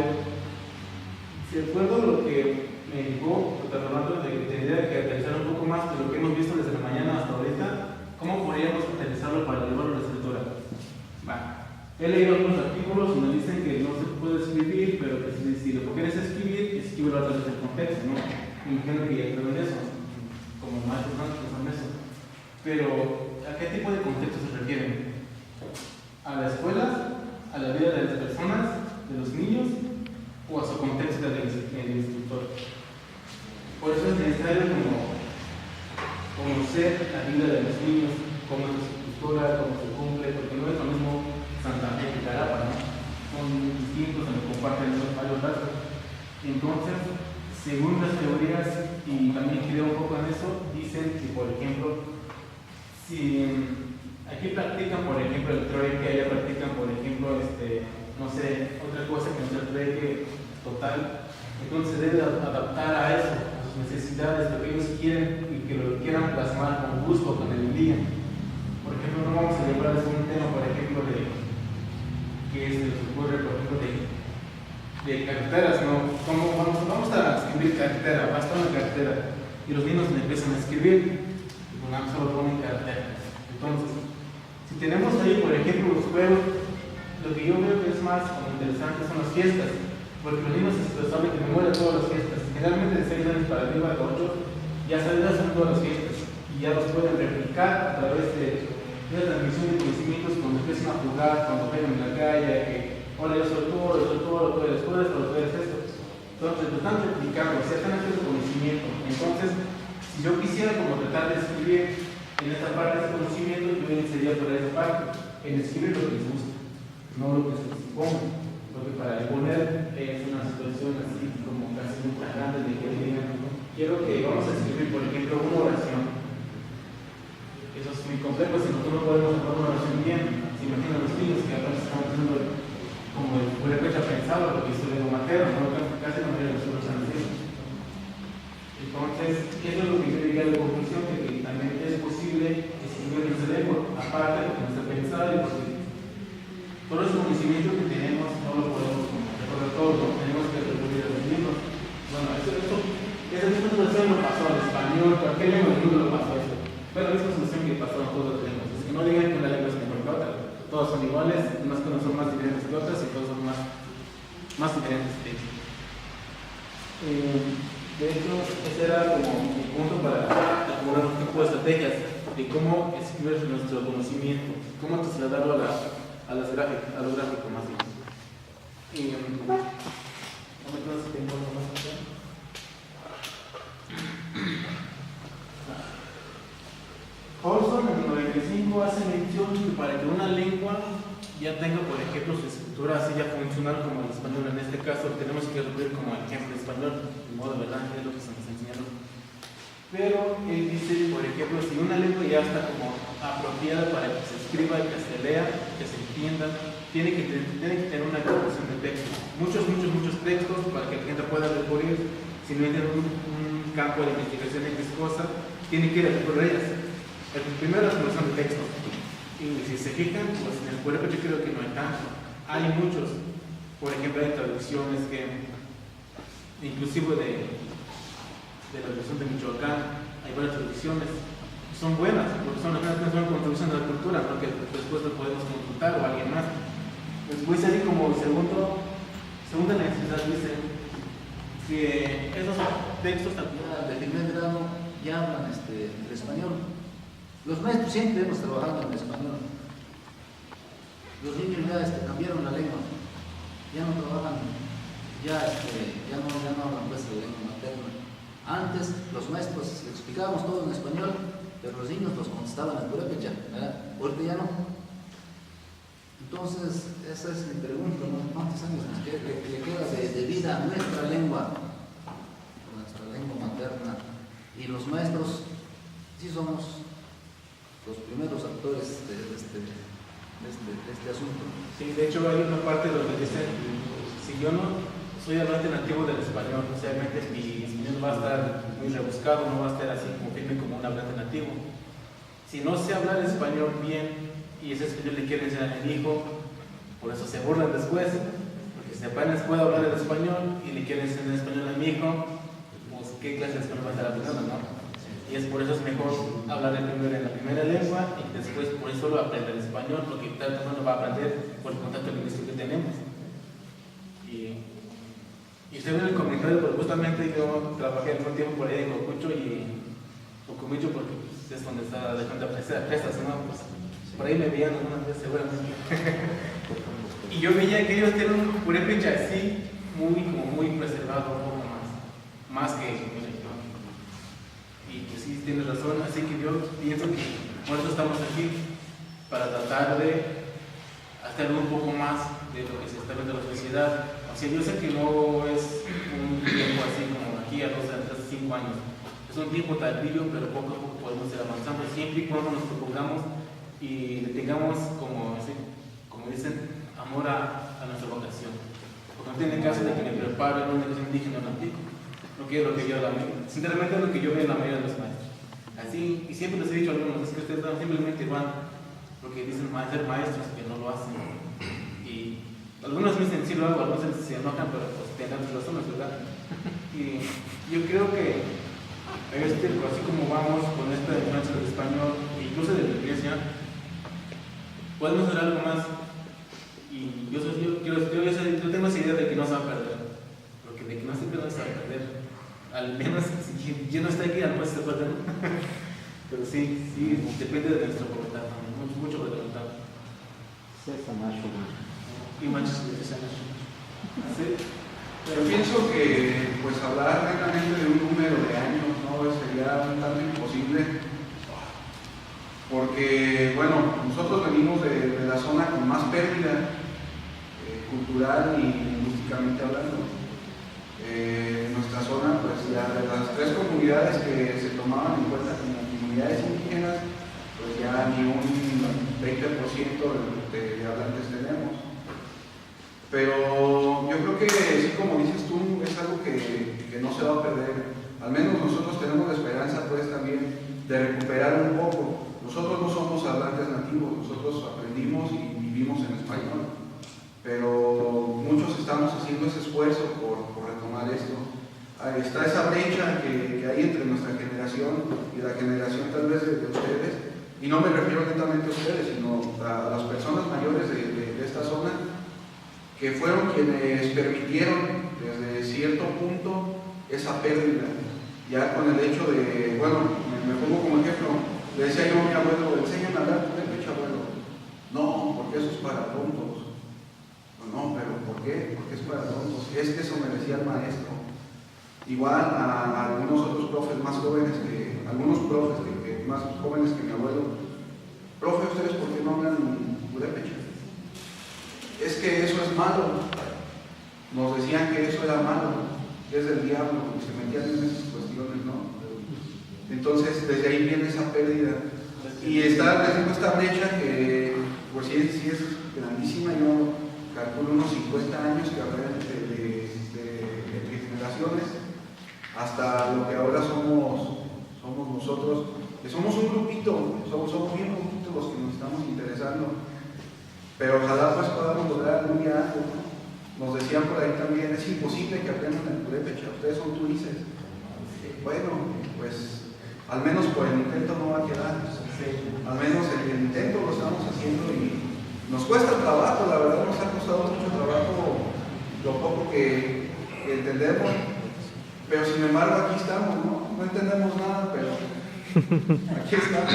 [SPEAKER 9] si recuerdo lo que me dijo tratando de idea que aterrizar un poco más de lo que hemos visto desde la mañana hasta ahorita, ¿cómo podríamos aterrizarlo para llevarlo a la escritura? He leído algunos artículos y nos dicen que no se puede escribir, pero que si lo quieres escribir, escríbelo a través del contexto, ¿no? Imagino que ya creo en eso, como maestros que son eso. Pero, ¿a qué tipo de contexto se refieren? ¿A la escuela? ¿A la vida de las personas? ¿De los niños? ¿O a su contexto del instructor? Por eso es necesario conocer la vida de los niños, cómo es su cultura, cómo se cumple, porque no es lo mismo Santa Fe que Carapa, ¿no? Son distintos, se comparten varios datos. Entonces, según las teorías, y también creo un poco en eso, dicen que, por ejemplo, si aquí practican, por ejemplo, el trueque, allá practican, por ejemplo, no sé, otra cosa que no sea el trueque total, entonces se debe adaptar a eso, a sus necesidades, lo que ellos quieren y que lo quieran plasmar con gusto, con el día. Por ejemplo, no vamos a llevar un tema, por ejemplo, que se nos ocurre, por ejemplo, de carreteras, ¿no? Vamos a escribir carretera, basta una carretera, y los niños empiezan a escribir, y solo ponen carretera. Entonces, si tenemos ahí, por ejemplo, los juegos, lo que yo veo que es más interesante son las fiestas, porque los niños se saben de memoria todas las fiestas. Generalmente de 6 años para arriba, de 8, ya saben todas las fiestas, y ya los pueden replicar a través de una transmisión de conocimientos cuando empiezan a jugar, cuando juegan en la calle, que ahora yo soy todo, tú eres esto. Entonces lo están replicando, o sea, están haciendo conocimiento. Entonces, si yo quisiera como tratar de escribir en esta parte de conocimiento, yo iniciaría por esa parte, en escribir lo que les gusta, no lo que se les imponga. Porque para exponer es una situación así como casi muy grande de que digan, quiero que vamos a escribir, por ejemplo, una oración. Eso es muy complejo, si nosotros no podemos hacer una oración bien, se imaginan los niños que ahora están haciendo como el purépecha pensaba, lo que hizo Leo Mateo, ¿no? Casi no era nosotros antes. Entonces, eso es lo que yo llegué a la conclusión, de que también es posible escribir en ese lengua, aparte porque nos ha pensado y porque todo ese conocimiento que tenemos no lo podemos recordar todo, tenemos que recurrir a los libros. Bueno, esa misma situación lo pasó al español, cualquier lengua del mundo lo pasó eso. Pero la misma situación que pasó en todas las lenguas. Es que no digan que una lengua es mejor que otra. Todas son iguales, más que unas son más diferentes que otras y todas son más diferentes que otras. De hecho, ese era como mi punto para acumular un tipo de estrategias de cómo escribir nuestro conocimiento, cómo trasladarlo a los gráficos más bien. No sé si tengo algo más que hacer. Olson en el 95 hace mención que para que una lengua ya tenga, por ejemplo, sus escritura así ya funcional como el español. En este caso tenemos que recurrir como el ejemplo español, de modo verdad, que es lo que se nos enseñaron. Pero él dice, por ejemplo, si una lengua ya está como apropiada para que se escriba y que se lea, que se entienda, tiene que tener una traducción de textos. Muchos textos para que la gente pueda recurrir. Si no tiene un campo de investigación en qué cosa, tiene que recurrir a ellas. El primero es la traducción de textos. Y si se fijan, pues en el cuerpo yo creo que no hay tanto. Hay muchos. Por ejemplo, hay traducciones que, inclusive de la traducción de Michoacán, hay varias traducciones. Son buenas, porque son las contribuciones de la cultura, ¿no? Que después lo podemos consultar o alguien más. Después, así como segunda necesidad, dice que esos textos
[SPEAKER 10] de primer grado ya hablan el español. Los maestros siempre hemos trabajado en español. Los niños ya cambiaron la lengua, ya no trabajan, ya no hablan pues la lengua materna. Antes los maestros les explicábamos todo en español, pero los niños los contestaban en purépecha, ¿verdad? Ahorita ya no. Entonces, esa es mi pregunta, ¿no? ¿Cuántos años nos queda de vida a nuestra lengua materna? Y los maestros sí somos los primeros actores de este asunto.
[SPEAKER 9] Sí, de hecho hay una parte donde dice, si yo no soy hablante nativo del español, obviamente mi español va a estar muy rebuscado, no va a estar así como firme como un hablante nativo. Si no sé hablar español bien y ese español le quiere enseñar a mi hijo, por eso se burlan después, porque si apenas puedo hablar el español y le quiere enseñar español a mi hijo, pues qué clase de español va a estar aprendiendo, ¿no? Y es por eso es mejor hablar primero en la primera lengua y después por eso lo aprender el español, porque tal vez no va a aprender por el contacto lingüístico que tenemos. Y usted ve el comentario, porque justamente yo trabajé algún tiempo por ahí en Cocucho porque pues, es donde está de cuenta presas, ¿no? Pues, por ahí me veían algunas veces seguramente. Y yo veía que ellos tienen un purépecha así, muy preservado, un poco más que y que sí tienes razón, así que yo pienso que por eso estamos aquí, para tratar de hacer un poco más de lo que se está viendo en la sociedad. O sea, yo sé que no es un tiempo así como aquí a 5 años, es un tiempo tardío, pero poco a poco podemos ir avanzando, siempre y cuando nos propongamos y le tengamos, como dicen, amor a nuestra vocación. Porque no tiene caso de que me prepare en una educación indígena o nativo. No quiero lo que yo sinceramente es lo que yo veo en la mayoría de los maestros. Así, y siempre les he dicho a algunos, es que ustedes simplemente van lo que dicen ser maestros, que no lo hacen. Y algunos me dicen sí lo hago, algunos se enojan, pero pues tienen sus razones, ¿verdad? Y yo creo que así como vamos con esta influencia del español, incluso de la iglesia, podemos hacer algo más. Y yo tengo esa idea de que no se va a perder, porque de que no se va a perder. Al menos si yo no estoy aquí, a lo mejor se puede, ¿no? Pero sí, depende de nuestro voluntad, mucho de voluntad. Y manches de
[SPEAKER 11] sí. Yo pienso que pues hablar netamente de un número de años no sería un tanto imposible, porque bueno, nosotros venimos de la zona con más pérdida cultural y lingüísticamente hablando. Nuestra zona, pues ya de las 3 comunidades que se tomaban en cuenta como comunidades indígenas, pues ya ni un 20% de hablantes tenemos. Pero yo creo que sí, como dices tú, es algo que no se va a perder. Al menos nosotros tenemos la esperanza pues también de recuperar un poco. Nosotros no somos hablantes nativos, nosotros aprendimos y vivimos en español. Pero muchos estamos haciendo ese esfuerzo por retomar esto. Está esa brecha que hay entre nuestra generación y la generación tal vez de ustedes, y no me refiero netamente a ustedes, sino a las personas mayores de esta zona, que fueron quienes permitieron desde cierto punto esa pérdida. Ya con el hecho de, bueno, me pongo como ejemplo, le decía yo a mi abuelo, enséñame a hablar purépecha, abuelo. No, porque eso es para tontos. No, pero ¿por qué? Porque es para tontos. Es que eso me decía el maestro. Igual a algunos otros profes más jóvenes algunos profes más jóvenes que mi abuelo. Profe, ¿ustedes por qué no hablan purépecha? es que eso es malo. Nos decían que eso era malo, que es del diablo, y se metían en esas cuestiones, ¿no? Entonces, desde ahí viene esa pérdida. Y está, les digo, esta brecha que, pues sí es grandísima. Yo calculo unos 50 años que habrá de generaciones hasta lo que ahora somos nosotros, que somos un grupito, somos bien poquitos los que nos estamos interesando, pero ojalá pues podamos lograr algún día algo, ¿no? Nos decían por ahí también, es imposible que aprendan el purépecha, ustedes son tuices. Bueno, pues al menos por el intento no va a quedar, al menos el intento lo estamos haciendo y nos cuesta trabajo, la verdad nos ha costado mucho trabajo lo poco que entendemos, pero sin embargo aquí estamos, no entendemos nada, pero aquí estamos.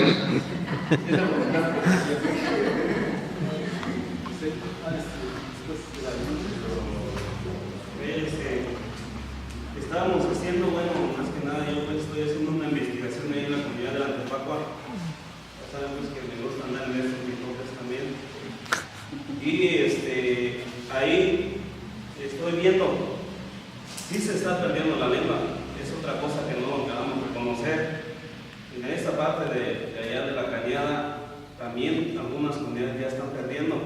[SPEAKER 5] Estábamos haciendo, bueno, más que nada yo pues estoy haciendo una investigación ahí en la comunidad de Antepacua. Ya sabemos que me gusta andar en estos entonces también. Y ahí estoy viendo, sí se está perdiendo la lengua, es otra cosa que no acabamos de conocer. En esta parte de allá de la Cañada, también algunas comunidades ya están perdiendo.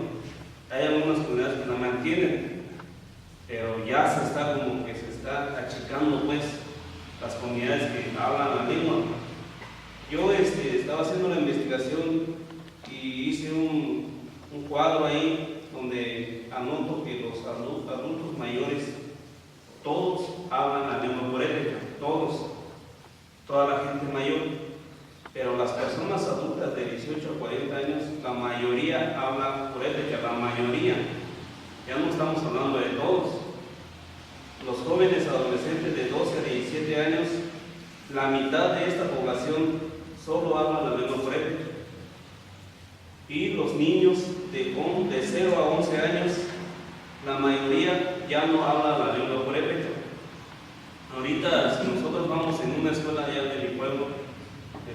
[SPEAKER 5] Hay algunas comunidades que la mantienen, pero ya se está como que se está achicando pues las comunidades que hablan la lengua. Yo estaba haciendo la investigación y hice un cuadro ahí donde anoto que los adultos mayores todos hablan la lengua purépecha, toda la gente mayor, pero las personas adultas de 18 a 40 años, la mayoría habla purépecha, la mayoría. Ya no estamos hablando de todos. Los jóvenes adolescentes de 12 a 17 años, la mitad de esta población solo habla la lengua purépecha. Y los niños de 0 a 11 años, la mayoría ya no habla la lengua purépecha. Ahorita, si nosotros vamos en una escuela allá de mi pueblo,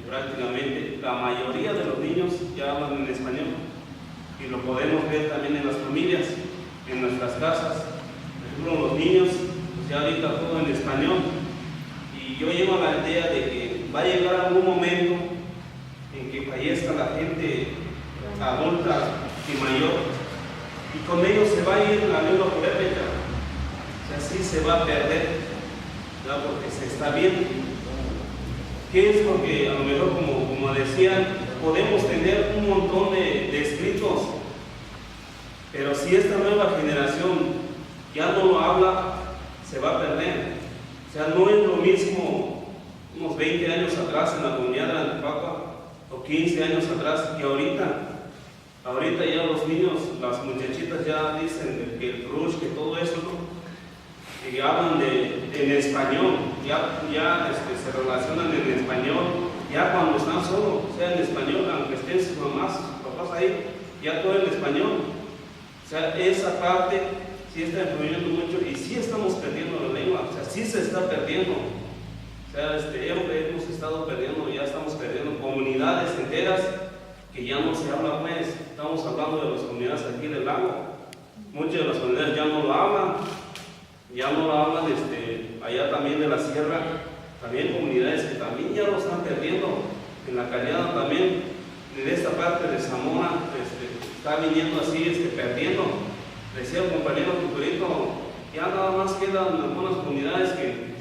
[SPEAKER 5] prácticamente la mayoría de los niños ya hablan en español. Y lo podemos ver también en las familias, en nuestras casas. Por ejemplo, los niños, pues ya ahorita todo en español. Y yo llevo la idea de que va a llegar algún momento en que fallezca la gente adulta y mayor, y con ellos se va a ir la lengua purépecha. O sea, sí se va a perder, ¿verdad? Porque se está viendo. ¿Qué es lo que a lo mejor, como decían, podemos tener un montón de escritos, pero si esta nueva generación ya no lo habla, se va a perder? O sea, no es lo mismo unos 20 años atrás en la comunidad de Antepacua, o 15 años atrás, que ahorita. Ahorita ya los niños, las muchachitas ya dicen que el crush, que todo eso, ¿no? Que hablan en español, ya se relacionan en español, ya cuando están solos, sea en español, aunque estén sus mamás, sus papás ahí, ya todo en español. O sea, esa parte sí está influyendo mucho y sí estamos perdiendo la lengua, o sea, sí se está perdiendo. O sea, hemos estado perdiendo, ya estamos perdiendo comunidades enteras que ya no se habla, pues. Estamos hablando de las comunidades aquí del lago. Muchas de las comunidades ya no lo hablan. Allá también de la sierra, también comunidades que también ya lo están perdiendo. En la Cañada también, en esta parte de Zamora, está viniendo así, perdiendo. Decía el compañero Tuturito, ya nada más quedan algunas comunidades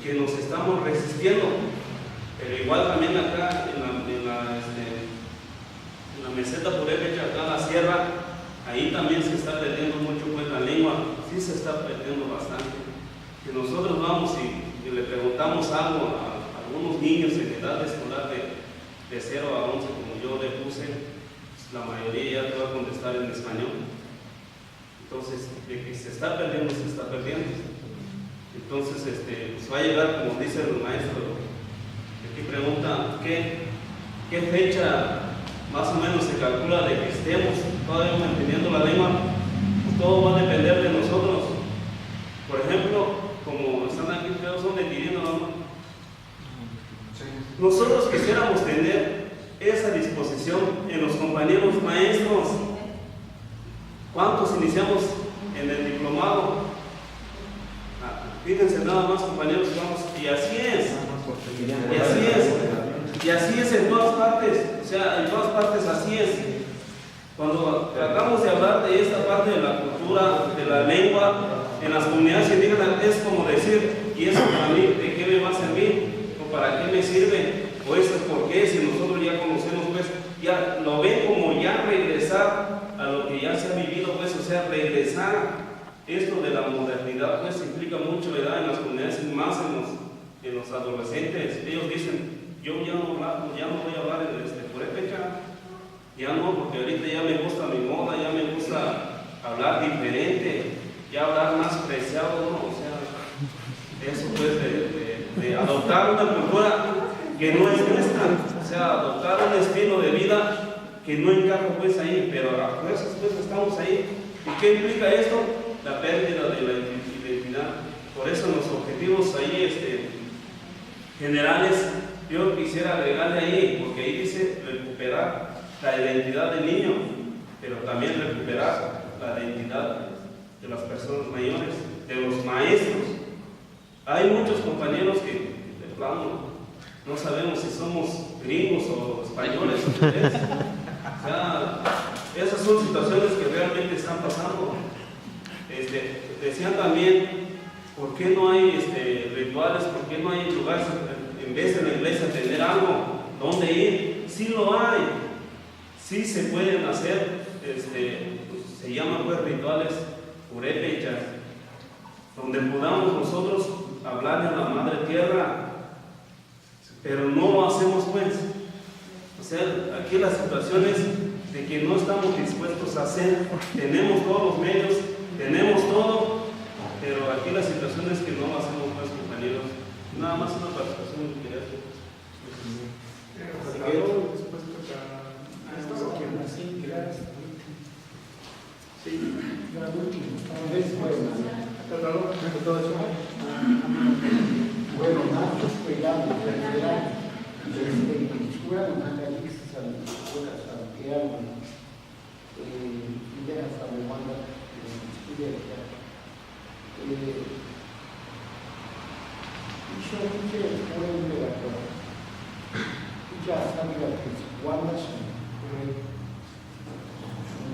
[SPEAKER 5] que nos estamos resistiendo. Pero igual también acá en la meseta purépecha, acá en la sierra, ahí también se está perdiendo mucho pues la lengua, sí se está perdiendo bastante. Si nosotros vamos y le preguntamos algo a algunos niños en edad escolar de 0 a 11, como yo le puse, pues la mayoría ya te va a contestar en español. Entonces, de que se está perdiendo, se está perdiendo. Entonces, pues va a llegar, como dice el maestro, aquí pregunta, ¿qué fecha más o menos se calcula de que estemos todavía manteniendo la lengua? Pues todo va a depender de nosotros. Por ejemplo, como están aquí, ustedes son de Tirino, ¿no? Nosotros quisiéramos tener esa disposición en los compañeros maestros. ¿Cuántos iniciamos tomado. Fíjense nada más, compañeros, vamos, y así es. Y así es. Y así es en todas partes. O sea, en todas partes así es. Cuando tratamos de hablar de esta parte de la cultura, de la lengua, en las comunidades indígenas, es como decir, ¿y eso para mí de qué me va a servir? ¿O para qué me sirve? ¿O eso es por qué? Si nosotros ya conocemos, pues, ya lo ven como ya regresar a lo que ya se ha vivido, pues, o sea, regresar. Esto de la modernidad, pues, implica mucho, ¿verdad? En las comunidades, más en los adolescentes. Ellos dicen, yo ya no voy a hablar en purépecha. Ya no, porque ahorita ya me gusta mi moda, ya me gusta hablar diferente, ya hablar más preciado, ¿no? O sea, eso pues de adoptar una cultura que no es nuestra, o sea, adoptar un estilo de vida que no encaja pues ahí, pero a fuerzas pues estamos ahí. ¿Y qué implica esto? La pérdida de la identidad. Por eso los objetivos ahí generales, yo quisiera agregarle ahí, porque ahí dice recuperar la identidad del niño, pero también recuperar la identidad de las personas mayores, de los maestros. Hay muchos compañeros que de plano no sabemos si somos gringos o españoles. O sea, esas son situaciones que realmente están pasando. Decían también, ¿por qué no hay rituales? ¿Por qué no hay lugares en vez de la iglesia tener algo donde ir? Sí lo hay. Sí se pueden hacer, se llaman pues rituales purépechas, donde podamos nosotros hablarle a la madre tierra, pero no lo hacemos pues. O sea, aquí la situación es de que no estamos dispuestos a hacer, tenemos todos los medios, tenemos todo, pero aquí la situación es que no lo hacemos pues, compañeros. Nada más una participación que quería hacer.
[SPEAKER 10] Bueno, nosotros cuidamos de general, Chura, Santiago, y hasta me manda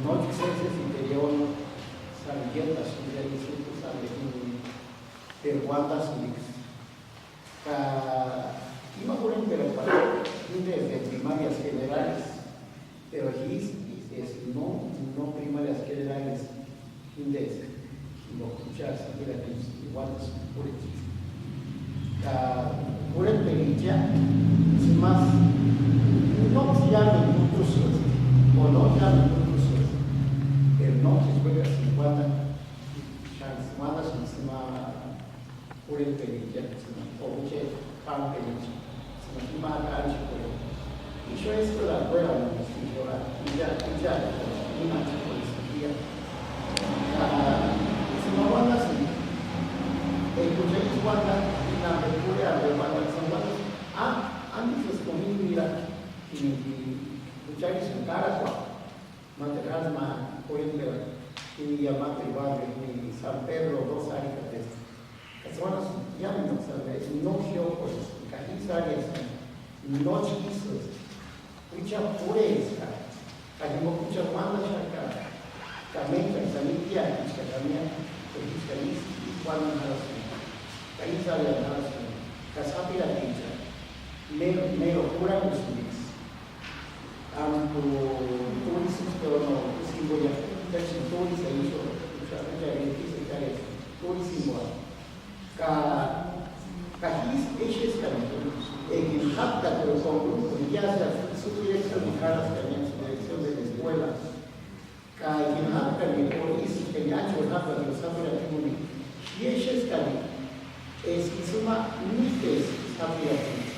[SPEAKER 10] no exceses interior, sarjetas, perguantas mix. Iba por desde primarias generales, pero aquí no primarias generales, no escuchas iguales por aquí. Por el pericia, sin más, no se llaman muchos o no llaman muchos, pero no se juega 50 chances, encima por el pericia, o mucho pan pericia, se me llama acá y yo esto la prueba, y ya, una policía. Se me van así, el proyecto guarda y la memoria de guarda, antes escogí mira, y muchachos en Caracua, Mantecarma, Coimbra, y Amate Barrio, y San Pedro, dos áreas de las zonas, ya no sabes, no geópolis, cajiz áreas, no chiquitos, mucha pureza, hay mucha banda chaca, también Sanitia, Chiscatania, Chiscalis, Juan Harrison, Cajiz áreas Harrison, Casapi la Pincha, Mero Pura Musulis. Turismo, pero no, si voy a hacer turismo, ahí yo, turismo. Cajis, eches también, en el Japta, pero con grupo, ya se sugiere trabajar las tareas de dirección de la escuela. En el Japta, el polis, el Nacho, el Japta, el Samuel, el Tuni, y eches también, es que suma mites, aplicaciones.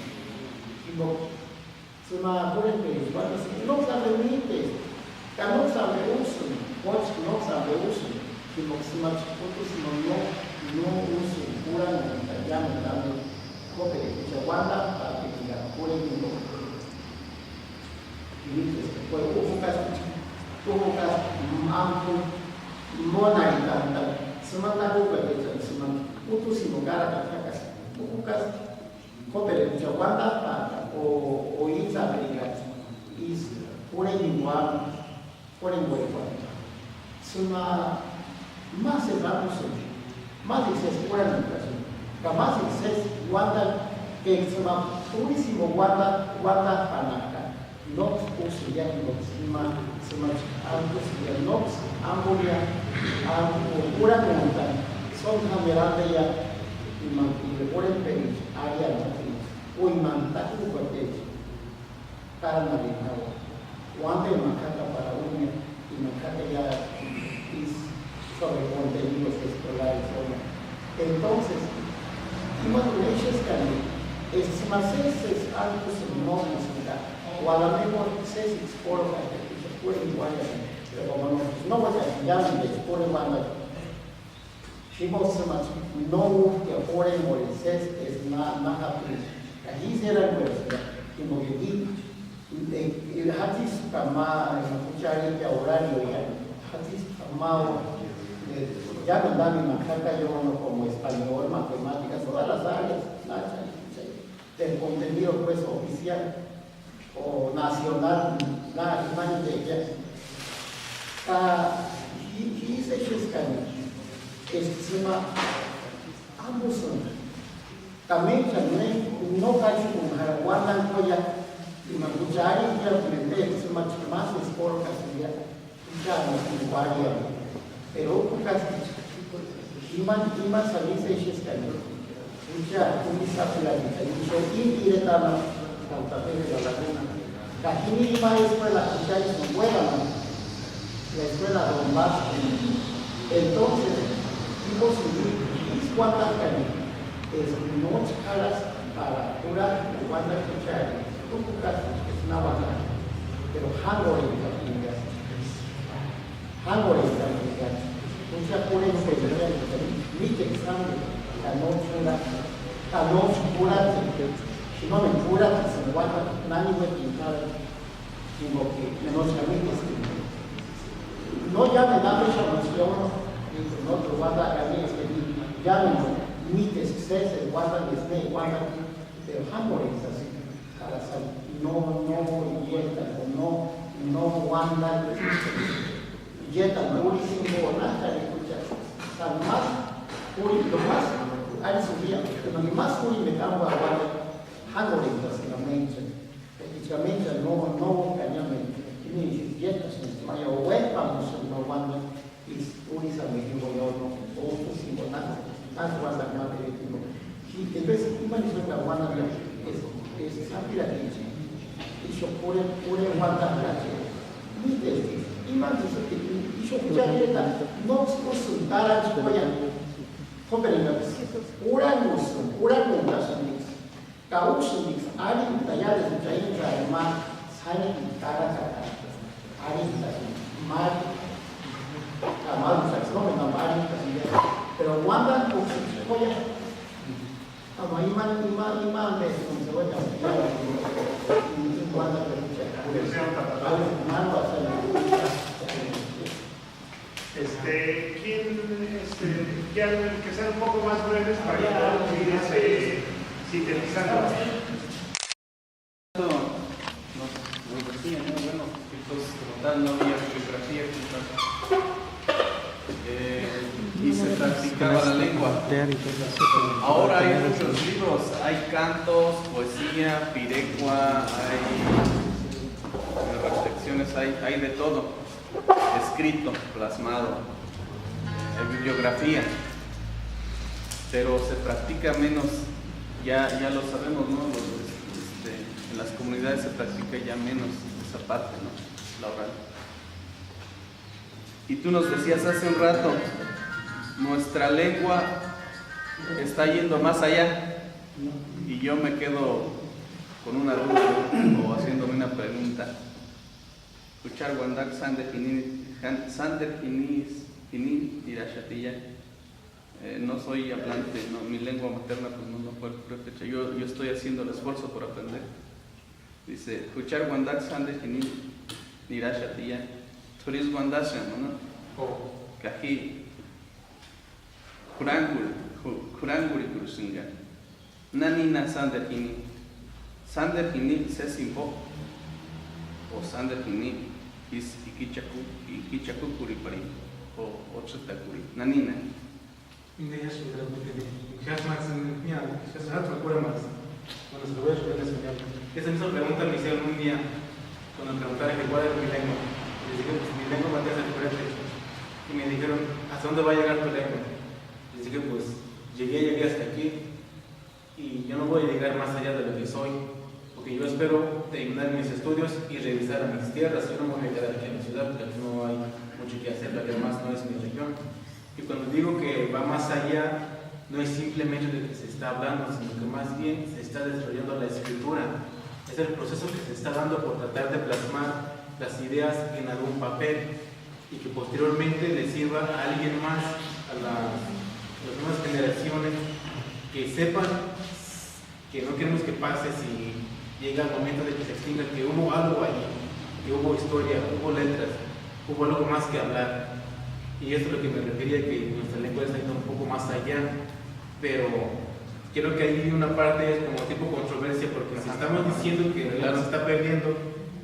[SPEAKER 10] Suma por el periodismo, no sabe mites, no sabe uso, no sabe uso, que suma chicotos, no uso, pura, ya me dame, copia, que se aguanta para que diga, por el mundo. Y dices, pues, tuvo caso, amplio, no hay tanta, semana buka de semana putus si bogara takas bukas kopere jawanda pa o iza amerika is pure igual pure igual suma más cerramos más dices pura educación capaz dices guarda que suma purísimo guarda panaka no usia no sima antes ya no ambulia pura monta son camerate ya y ponen pedir área o imanta tu corte para marina cuando macata para uña y macata ya es sobre contenidos escolares entonces imaginations can es más es algo no música o a lo mejor se explora puede igual pero como no voy a llamar de explore banda Shimos much no que foreign or it says is not happening. He said that was Timothy. El Hatis Kama, Kuchari, Horario, Hatis Kama, ya no dan en Macaca, yo como español, matemáticas, todas las áreas del contenido pues oficial o nacional, la imagen de ella. He said she's coming. Estima ambos son también no casi con Jaraguana Coya y Macuchari y al frente es más por Castilla ya no es igual pero casi iman salir se es que ya utiliza la y indirecta la papel de la laguna casi ni más escuela Cuchari es buena la escuela Don Vasco entonces cuántas es muchas caras para curar cuántas cucharas es una banda pero hangori muchas pueden ser mi examen la noche pura si no me pura se guarda nadie me pintar sino que menos a mí no llamen a esa noción no te guarda a mí es que ya no mites se guarda desde guarda pero hangori es así para salir no yeta no guarda yeta purísimo nada de escuchar tan más puri lo más hay su día pero lo más puri me cambia guarda hangori es así la mente prácticamente no cañame ni yeta se vaya o huepa no guarda is unisa mehigo yono o usingo nada guarda más directivo y entonces imagino que guarda es sapira dice y yo pure guarda la mi desde imagino que yo ya era no consultar a chicoya comprendiendo ura mix cauchus ari tallar de traída más sale cara ari más pero guardan con su joya como iman de su cebolla y guardan
[SPEAKER 2] ¿quién ya que sean un poco más breves para que podamos ir sintetizando?
[SPEAKER 3] Nos decían, bueno, pues como tal no había geografía y se practicaba la lengua. Ahora hay muchos libros, hay cantos, poesía, pirecua, hay reflexiones, hay de todo, escrito, plasmado, hay bibliografía, pero se practica menos, ya lo sabemos, ¿no? En las comunidades se practica ya menos esa parte, ¿no? La oral. Y tú nos decías hace un rato, nuestra lengua está yendo más allá y yo me quedo con una duda o haciéndome una pregunta. Escuchar Wandak Sander Finis Irashatilla. No soy hablante, no, mi lengua materna pues no fue el purépecha. Yo estoy haciendo el esfuerzo por aprender. Dice, escuchar Wandak Sander Finis Irashatilla. Turis Wandashan, ¿no? Cají. kuranguri kurusinga. Nanina sander hini sesimbo o sander hini is ikichaku kuripari o ochutakuri. Nanina.
[SPEAKER 9] Indeed, más cuando se lo voy a escribir en español. Esa misma pregunta me hicieron un día cuando me preguntaron que cuál era mi lengua. Les dije, pues mi lengua va a ser diferente. Y me dijeron, ¿hasta dónde va a llegar tu lengua? Les dije, pues llegué hasta aquí y yo no voy a llegar más allá de lo que soy, porque yo espero terminar mis estudios y regresar a mis tierras. Yo no me voy a quedar aquí en la ciudad porque aquí no hay mucho que hacer, porque además no es mi región. Y cuando digo que va más allá, no es simplemente de que se está hablando, sino que más bien se está desarrollando la escritura. Es el proceso que se está dando por tratar de plasmar las ideas en algún papel y que posteriormente le sirva a alguien más, a las nuevas generaciones, que sepan que no queremos que pase si llega el momento de que se extinga, que hubo algo allí, que hubo historia, hubo letras, hubo algo más que hablar. Y eso es lo que me refería, que nuestra lengua está yendo un poco más allá, pero creo que hay una parte es como tipo controversia, porque si estamos diciendo que en realidad se está perdiendo,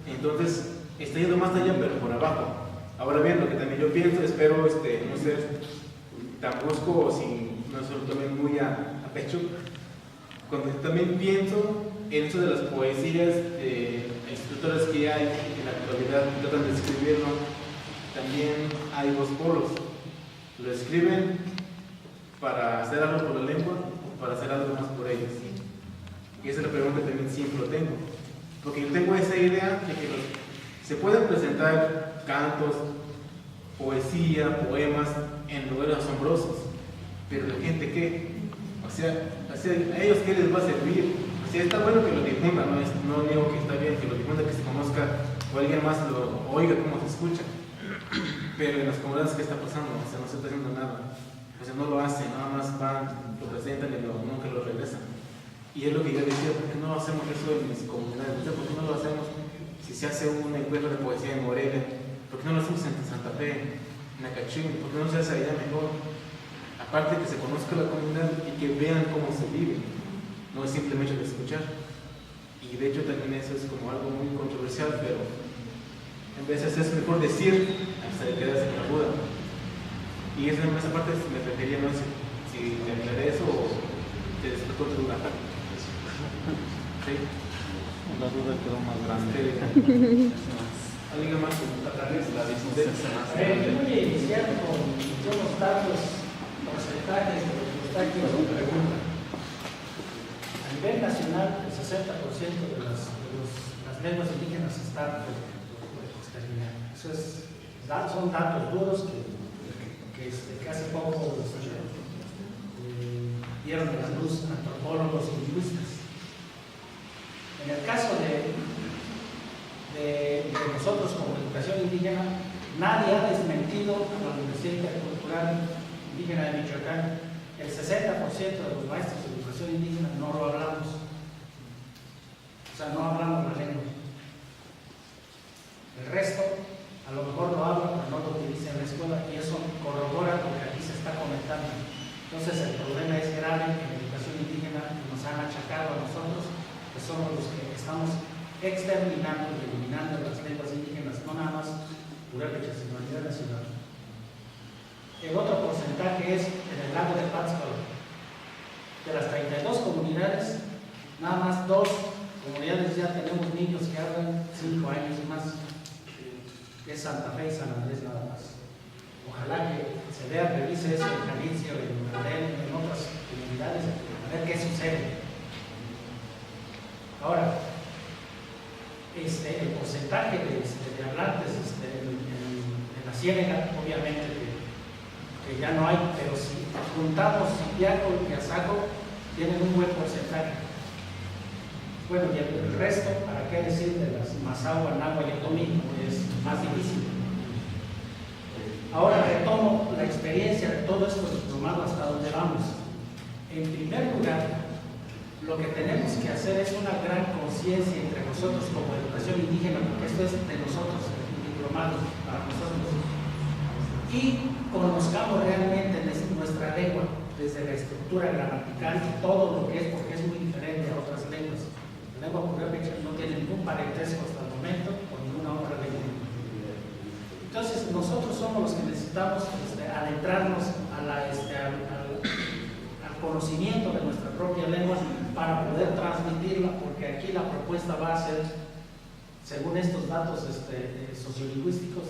[SPEAKER 9] entonces está yendo más allá, pero por abajo. Ahora bien, lo que también yo pienso, espero no ser tan brusco o si no ser también muy a pecho, cuando también pienso en eso de las poesías de escritores que hay en la actualidad que tratan de escribirlo, también hay dos polos. Lo escriben para hacer algo por la lengua o para hacer algo más por ellos. Y esa es la pregunta que también siempre lo tengo. Porque yo tengo esa idea de que se pueden presentar cantos, poesía, poemas en lugares asombrosos, pero la gente ¿qué? O sea, ¿a ellos qué les va a servir? O sea, está bueno que lo difundan, no digo que está bien que lo difundan, que se conozca o alguien más lo oiga cómo se escucha. Pero en las comunidades, ¿qué está pasando? O sea, no se está haciendo nada. O sea, no lo hacen, nada más van, lo presentan y nunca lo regresan. Y es lo que yo decía, ¿por qué no hacemos eso en mis comunidades? ¿Por qué no lo hacemos si se hace un encuentro de poesía en Morelia? ¿Por qué no lo hacemos en Santa Fe, en Acachín? ¿Por qué no se hace allá mejor? Aparte que se conozca la comunidad y que vean cómo se vive. No es simplemente de escuchar. Y de hecho también eso es como algo muy controversial, pero en veces es mejor decir hasta que quedas en la duda. Y esa parte me refería, no sé si te aclaré eso o te despertó tu duda. ¿Sí?
[SPEAKER 7] La duda quedó más grande.
[SPEAKER 9] ¿Alguien más?
[SPEAKER 10] Yo voy a iniciar con unos datos, porcentajes de los que está aquí en su pregunta. A nivel nacional, el 60% de las lenguas indígenas están exterminadas. Son datos duros que hace poco dieron a la luz antropólogos y lingüistas. En el caso de nosotros como educación indígena, nadie ha desmentido a la Universidad Intercultural Indígena de Michoacán. El 60% de los maestros de educación indígena no lo hablamos. O sea, no hablamos la lengua. El resto, a lo mejor lo hablan, pero no lo utilizan en la escuela, y eso corrobora lo que aquí se está comentando. Entonces, el problema es grave en la educación indígena y nos han achacado a nosotros, que somos los que estamos exterminando y eliminando las lenguas indígenas, no nada más purépecha, sino a nivel nacional. El otro porcentaje es en el lago de Pátzcuaro. De las 32 comunidades, nada más 2 comunidades ya tenemos niños que hablan 5 años y más. Es Santa Fe y San Andrés nada más. Ojalá que se vea, revise eso en Jalisco, en Monterrey, en otras comunidades, a ver qué sucede. Ahora, el porcentaje de hablantes en la Ciénaga, obviamente que ya no hay, pero si juntamos Santiago y Azaco, tienen un buen porcentaje. Bueno, y el resto, ¿para qué decir de las Mazahua, Náhuatl y Otomí? Es más difícil. Ahora retomo la experiencia de todo esto diplomado hasta donde vamos. En primer lugar, lo que tenemos que hacer es una gran conciencia entre nosotros como educación indígena, porque esto es de nosotros, el diplomado, para nosotros. Y conozcamos realmente nuestra nuestra lengua, desde la estructura gramatical y todo lo que es, porque es muy diferente a otras lenguas. La lengua purépecha no tiene ningún parentesco hasta el momento con ninguna otra lengua. Entonces, nosotros somos los que necesitamos adentrarnos al conocimiento de nuestra propia lengua para poder transmitirla, porque aquí la propuesta va a ser, según estos datos sociolingüísticos,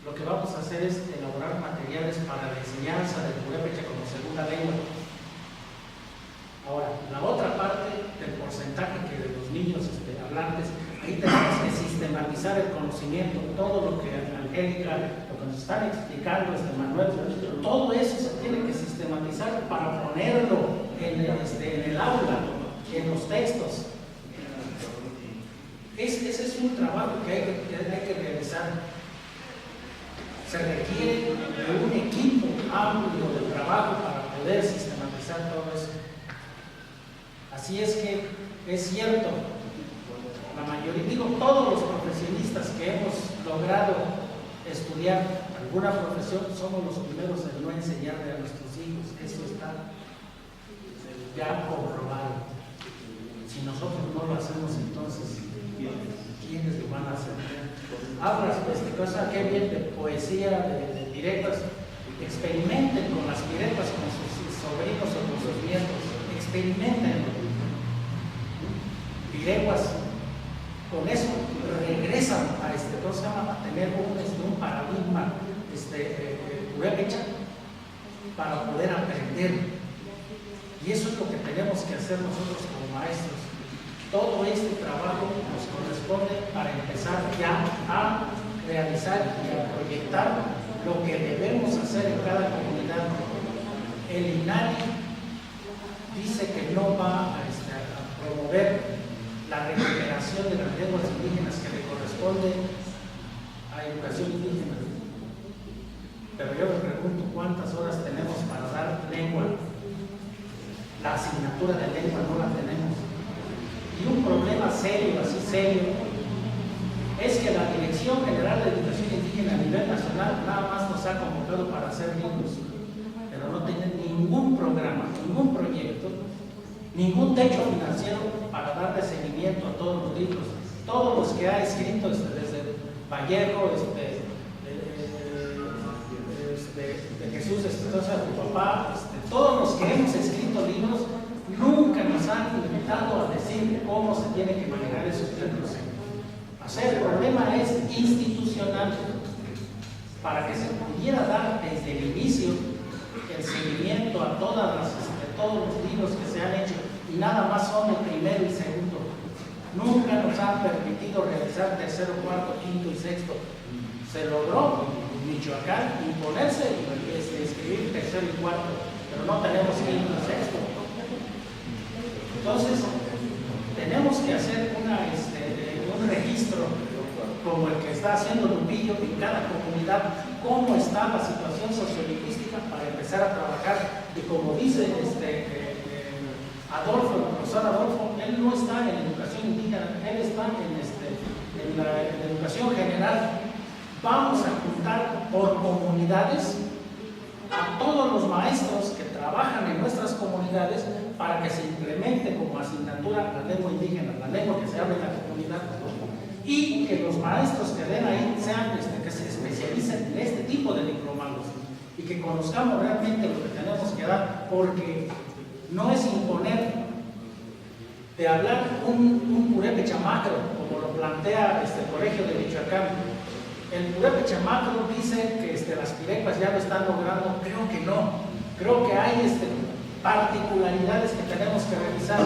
[SPEAKER 10] lo que vamos a hacer es elaborar materiales para la enseñanza del purépecha como segunda lengua. Ahora, la otra parte del porcentaje que de los niños hablantes, ahí tenemos que sistematizar el conocimiento, todo lo que Angélica, lo que nos están explicando Manuel, todo eso se tiene que sistematizar para ponerlo en el aula, en los textos. Ese es un trabajo que hay que realizar. Se requiere de un equipo amplio de trabajo para poder sistematizar todo eso. Así es que es cierto, la mayoría, todos los profesionistas que hemos logrado estudiar alguna profesión, somos los primeros en no enseñarle a nuestros hijos. Eso está ya comprobado. Si nosotros no lo hacemos, entonces, ¿quiénes lo van a hacer? Hablas cosa que bien de poesía, de piretas. Experimenten con las piretas con sus sobrinos o con sus nietos. Experimenten pireguas. Con eso regresan a a tener un paradigma purépecha para poder aprender. Y eso es lo que tenemos que hacer nosotros como maestros. Todo este trabajo nos corresponde para empezar ya a realizar y a proyectar lo que debemos hacer en cada comunidad. El INADI dice que no va a promover la recuperación de las lenguas indígenas que le corresponde a educación indígena. Pero yo me pregunto cuántas horas tenemos para dar lengua. La asignatura de lengua no la tenemos. Y un problema serio, así serio, es que la Dirección General de Educación Indígena a nivel nacional nada más nos ha convocado para hacer libros, pero no tienen ningún programa, ningún proyecto, ningún techo financiero para darle seguimiento a todos los libros. Todos los que ha escrito desde Vallejo, de Jesús, tu papá, todos los que hemos escrito libros, nunca nos han invitado a decir cómo se tiene que manejar esos libros. El problema es institucional, para que se pudiera dar desde el inicio el seguimiento a todos los libros que se han hecho, y nada más son el primero y segundo. Nunca nos han permitido realizar tercero, cuarto, quinto y sexto. Se logró en Michoacán imponerse y escribir tercero y cuarto, pero no tenemos quinto y sexto. Entonces, tenemos que hacer un registro como el que está haciendo Lupillo en cada comunidad, cómo está la situación sociolingüística para empezar a trabajar. Y como dice Adolfo, el profesor Adolfo, él no está en educación indígena, él está en la educación general. Vamos a juntar por comunidades a todos los maestros que trabajan en nuestras comunidades para que se implemente como asignatura la lengua indígena, la lengua que se habla en la comunidad, y que los maestros que den ahí sean que se especialicen en este tipo de diplomados y que conozcamos realmente lo que tenemos que dar, porque no es imponer de hablar un purépecha macro, como lo plantea el Colegio de Michoacán. El purépecha macro dice que las pirecuas ya lo están logrando. Creo que no. Creo que hay particularidades que tenemos que revisar.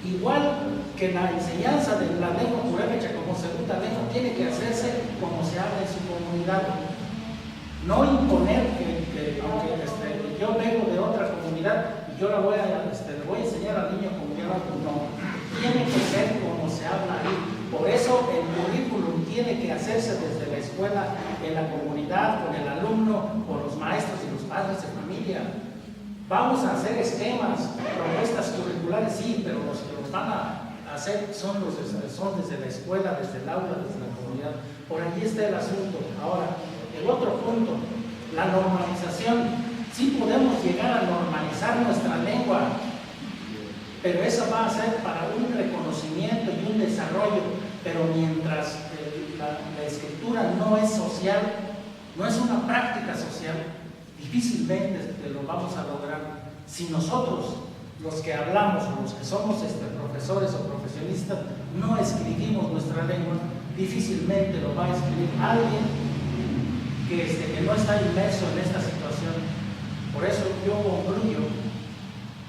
[SPEAKER 10] Igual que la enseñanza de la lengua purépecha como segunda lengua tiene que hacerse como se habla en su comunidad. No imponer que aunque yo vengo de otra comunidad y yo le voy a enseñar al niño como ya no. Tiene que ser como se habla ahí. Por eso el currículum tiene que hacerse desde la escuela, en la comunidad, con el alumno, con los maestros y los padres de familia. Vamos a hacer esquemas, propuestas curriculares, sí, pero los que los van a hacer son desde la escuela, desde el aula, desde la comunidad. Por allí está el asunto. Ahora, el otro punto, la normalización. Sí podemos llegar a normalizar nuestra lengua, pero eso va a ser para un reconocimiento y un desarrollo. Pero mientras la escritura no es social, no es una práctica social, difícilmente lo vamos a lograr. Si nosotros, los que hablamos o los que somos profesores o profesionistas, no escribimos nuestra lengua, difícilmente lo va a escribir alguien que no está inmerso en esta situación. Por eso yo concluyo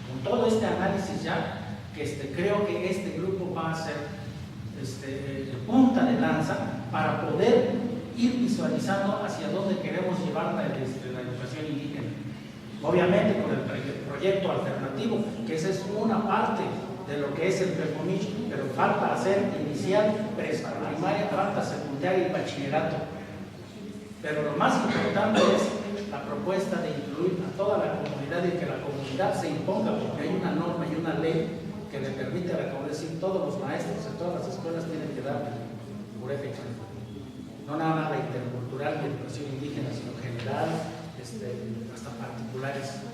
[SPEAKER 10] con todo este análisis ya, que creo que este grupo va a ser punta de lanza para poder ir visualizando hacia dónde queremos llevar la educación indígena. Obviamente con el proyecto alternativo, que esa es una parte de lo que es el Prepomich, pero falta hacer inicial, primaria, falta secundaria y bachillerato. Pero lo más importante es la propuesta de incluir a toda la comunidad y que la comunidad se imponga, porque hay una norma y una ley que le permite a la comunidad, decir, todos los maestros en todas las escuelas tienen que dar purépecha. No nada más la intercultural de educación indígena, sino general, hasta particulares.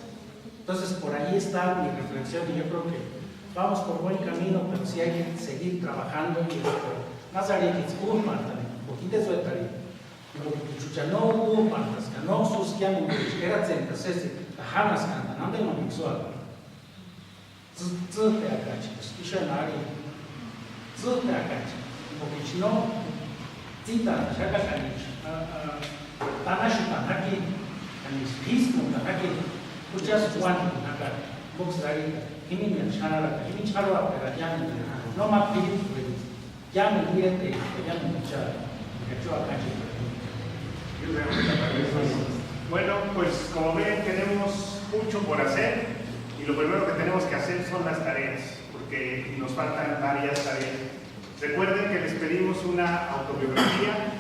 [SPEAKER 10] Entonces, por ahí está mi reflexión y yo creo que vamos por buen camino, pero sí hay que seguir trabajando y más haría que poquito de suerte. No hubo pantas, que no sus que han era entonces jamás cantan, ande no mixual. Zute akachi, ishanari. Zute akachi, porque no cita shaka kanich. Tanashi tanaki, kanich hismo tanaki, muchas one naka, box dari, ini mi chanara, ini charwa para llaman, no más pide, llaman fíjate, llaman mucha, que yo akachi.
[SPEAKER 2] Bueno, pues como ven tenemos mucho por hacer y lo primero que tenemos que hacer son las tareas, porque nos faltan varias tareas. Recuerden que les pedimos una autobiografía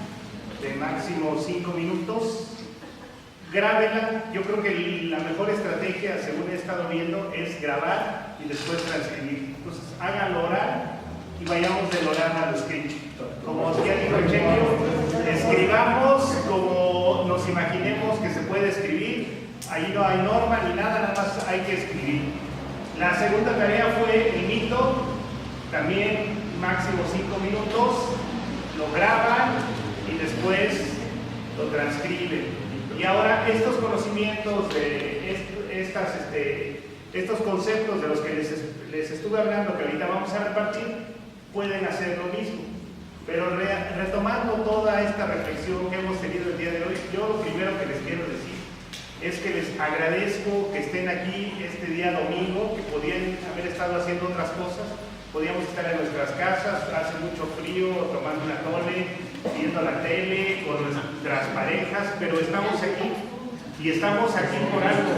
[SPEAKER 2] de máximo 5 minutos. Grábenla. Yo creo que la mejor estrategia, según he estado viendo, es grabar y después transcribir. Entonces háganlo oral y vayamos del oral a lo escrito. Como ya dijo el Chequio, escribamos como nos imaginemos que se puede escribir. Ahí no hay norma ni nada, nada más hay que escribir. La segunda tarea fue el mito, también máximo 5 minutos, lo graban y después lo transcriben. Y ahora estos conocimientos de estos conceptos de los que les estuve hablando, que ahorita vamos a repartir, pueden hacer lo mismo. Pero retomando toda esta reflexión que hemos tenido el día de hoy, yo lo primero que les quiero decir es que les agradezco que estén aquí este día domingo, que podían haber estado haciendo otras cosas, podíamos estar en nuestras casas, hace mucho frío, tomando una tole, viendo la tele, con nuestras parejas, pero estamos aquí, y estamos aquí por algo,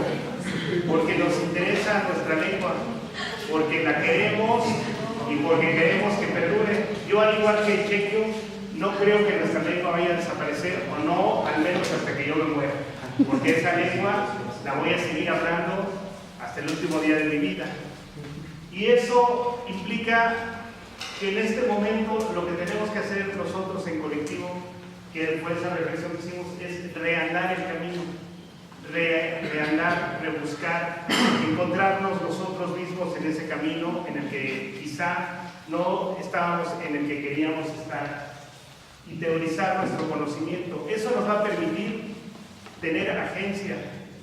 [SPEAKER 2] porque nos interesa nuestra lengua, porque la queremos y porque queremos que perdure. Yo, al igual que el Chequio, no creo que nuestra lengua vaya a desaparecer, o no, al menos hasta que yo me muera, porque esa lengua la voy a seguir hablando hasta el último día de mi vida. Y eso implica que en este momento lo que tenemos que hacer nosotros en colectivo, que fue esa reflexión que hicimos, es reandar el camino, reandar, rebuscar, encontrarnos nosotros mismos en ese camino en el que quizá no estábamos en el que queríamos estar, y teorizar nuestro conocimiento. Eso nos va a permitir tener agencia,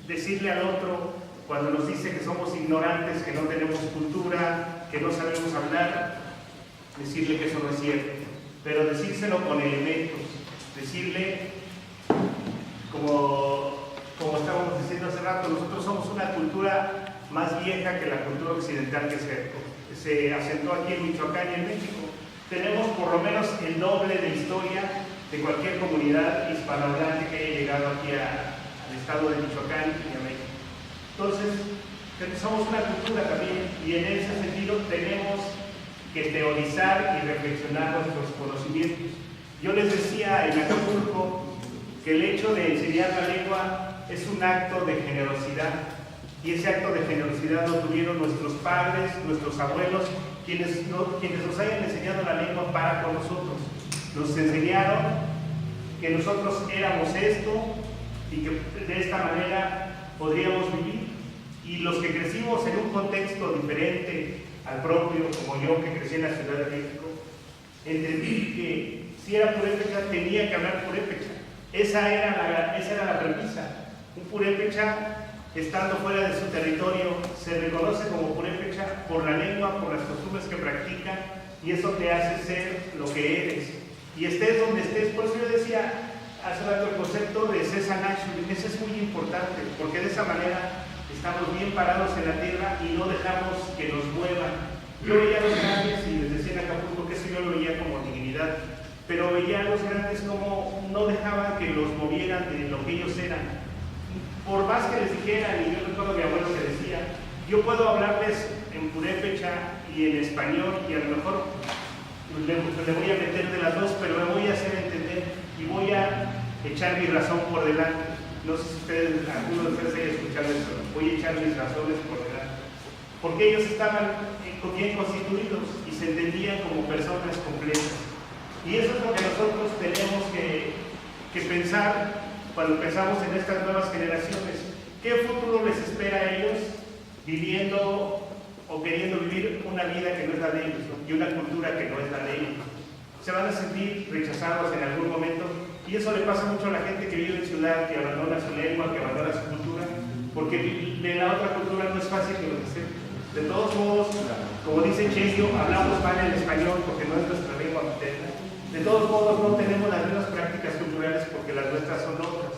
[SPEAKER 2] decirle al otro cuando nos dice que somos ignorantes, que no tenemos cultura, que no sabemos hablar, decirle que eso no es cierto, pero decírselo con elementos, decirle como estábamos diciendo hace rato, nosotros somos una cultura más vieja que la cultura occidental que se asentó aquí en Michoacán y en México. Tenemos por lo menos el doble de historia de cualquier comunidad hispanohablante que haya llegado aquí al estado de Michoacán y a México. Entonces, somos una cultura también, y en ese sentido tenemos que teorizar y reflexionar nuestros conocimientos. Yo les decía en Acapulco que el hecho de enseñar la lengua es un acto de generosidad, y ese acto de generosidad lo tuvieron nuestros padres, nuestros abuelos, quienes nos hayan enseñado la lengua para con nosotros. Nos enseñaron que nosotros éramos esto y que de esta manera podríamos vivir. Y los que crecimos en un contexto diferente al propio, como yo que crecí en la Ciudad de México, entendí que si era purépecha tenía que hablar purépecha. Esa era la premisa. Un purépecha, estando fuera de su territorio, se reconoce como purépecha por la lengua, por las costumbres que practica, y eso te hace ser lo que eres. Y estés donde estés. Por eso yo decía hace rato el concepto de César Nacho, ese es muy importante, porque de esa manera estamos bien parados en la tierra y no dejamos que nos muevan. Yo veía a los grandes, y les decía en Acapulco que eso yo lo veía como dignidad, pero veía a los grandes como no dejaban que los movieran de lo que ellos eran. Por más que les dijeran, y yo recuerdo a mi abuelo que decía, yo puedo hablarles en purépecha y en español, y a lo mejor le voy a meter de las dos, pero me voy a hacer entender y voy a echar mi razón por delante. No sé si alguno de ustedes haya escuchado eso. Voy a echar mis razones por delante. Porque ellos estaban bien constituidos y se entendían como personas completas. Y eso es lo que nosotros tenemos que pensar cuando pensamos en estas nuevas generaciones. ¿Qué futuro les espera a ellos viviendo o queriendo vivir una vida que no es la de ellos, ¿no? Y una cultura que no es la de ellos? Se van a sentir rechazados en algún momento, y eso le pasa mucho a la gente que vive en ciudad, que abandona su lengua, que abandona su cultura, porque de la otra cultura no es fácil que lo acepten. De todos modos, como dice Chesio, hablamos mal el español porque no es nuestra lengua materna. De todos modos, no tenemos las mismas prácticas culturales porque las nuestras son otras.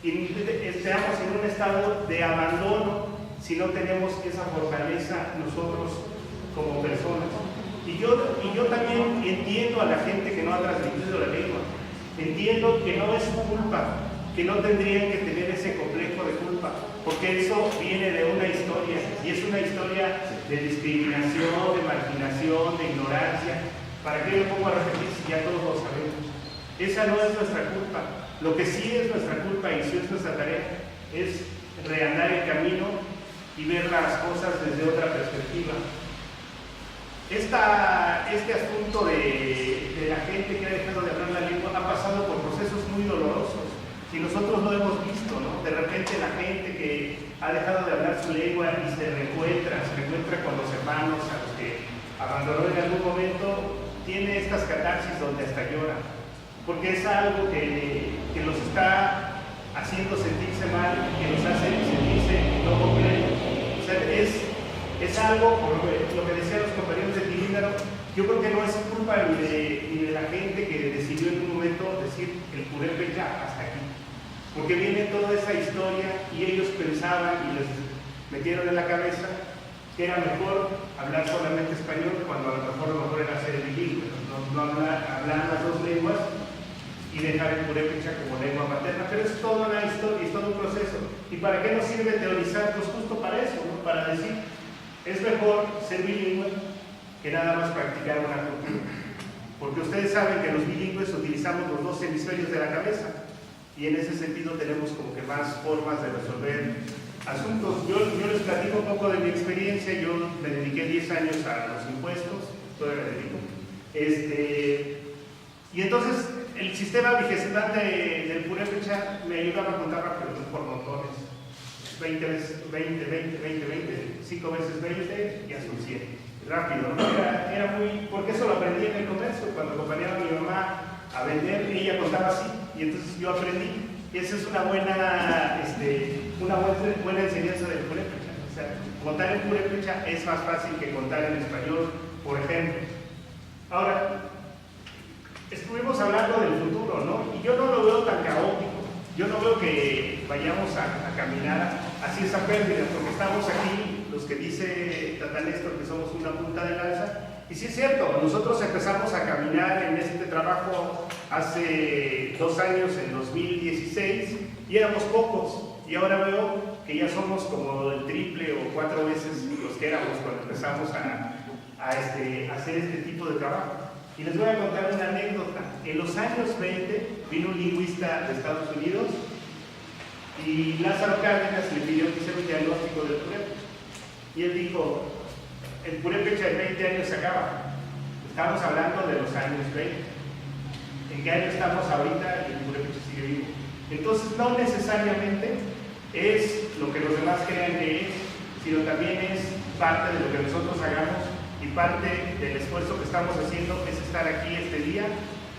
[SPEAKER 2] Y estamos en un estado de abandono si no tenemos esa fortaleza nosotros como personas. Y yo también entiendo a la gente que no ha transmitido la lengua. Entiendo que no es su culpa, que no tendrían que tener ese complejo de culpa, porque eso viene de una historia, y es una historia de discriminación, de marginación, de ignorancia. ¿Para qué lo pongo a repetir si ya todos lo sabemos? Esa no es nuestra culpa. Lo que sí es nuestra culpa y sí es nuestra tarea es reandar el camino y ver las cosas desde otra perspectiva. Este asunto de la gente que ha dejado de hablar la lengua ha pasado por procesos muy dolorosos y nosotros lo hemos visto, ¿no? De repente la gente que ha dejado de hablar su lengua y se reencuentra con los hermanos a los que abandonó en algún momento, tiene estas catarsis donde hasta llora, porque es algo que los está haciendo sentirse mal, que los hace sentirse no completos. O sea, es algo, por lo que decían los compañeros de Tiríndaro, yo creo que no es culpa ni de la gente que decidió en un momento decir el purépecha hasta aquí, porque viene toda esa historia y ellos pensaban y les metieron en la cabeza que era mejor hablar solamente español cuando a lo mejor era ser bilingüe, no hablar las dos lenguas y dejar el purépecha como lengua materna. Pero es toda una historia, es todo un proceso. ¿Y para qué nos sirve teorizar? Pues justo para eso, ¿no? Para decir, es mejor ser bilingüe que nada más practicar una cultura. Porque ustedes saben que los bilingües utilizamos los dos hemisferios de la cabeza y en ese sentido tenemos como que más formas de resolver asuntos. Yo les platico un poco de mi experiencia. Yo me dediqué 10 años a los impuestos, todavía me dedico. Y entonces el sistema vigesimal del purépecha me ayudaba a contar rápido, por montones. 20 veces 20, 5 veces 20, ya son 100. Rápido, ¿no? Era muy... Porque eso lo aprendí en el comercio, cuando acompañaba a mi mamá a vender, ella contaba así, y entonces yo aprendí. Y esa es una buena enseñanza del purépecha. O sea, contar en purépecha es más fácil que contar en español, por ejemplo. Ahora, estuvimos hablando del futuro, ¿no? Y yo no lo veo tan caótico. Yo no veo que vayamos a caminar así esa pérdida, porque estamos aquí, los que dice Tata Néstor que somos una punta de lanza. Y sí es cierto, nosotros empezamos a caminar en este trabajo hace 2 años, en 2016, y éramos pocos. Y ahora veo que ya somos como el triple o 4 veces los que éramos cuando empezamos a hacer este tipo de trabajo. Y les voy a contar una anécdota. En los años 20 vino un lingüista de Estados Unidos y Lázaro Cárdenas le pidió que hiciera un diagnóstico del purépecha. Y él dijo, el purépecha en 20 años se acaba. Estamos hablando de los años 20. ¿En qué año estamos ahorita? Y el purépecha sigue vivo. Entonces no necesariamente es lo que los demás crean que es, sino también es parte de lo que nosotros hagamos, y parte del esfuerzo que estamos haciendo es estar aquí este día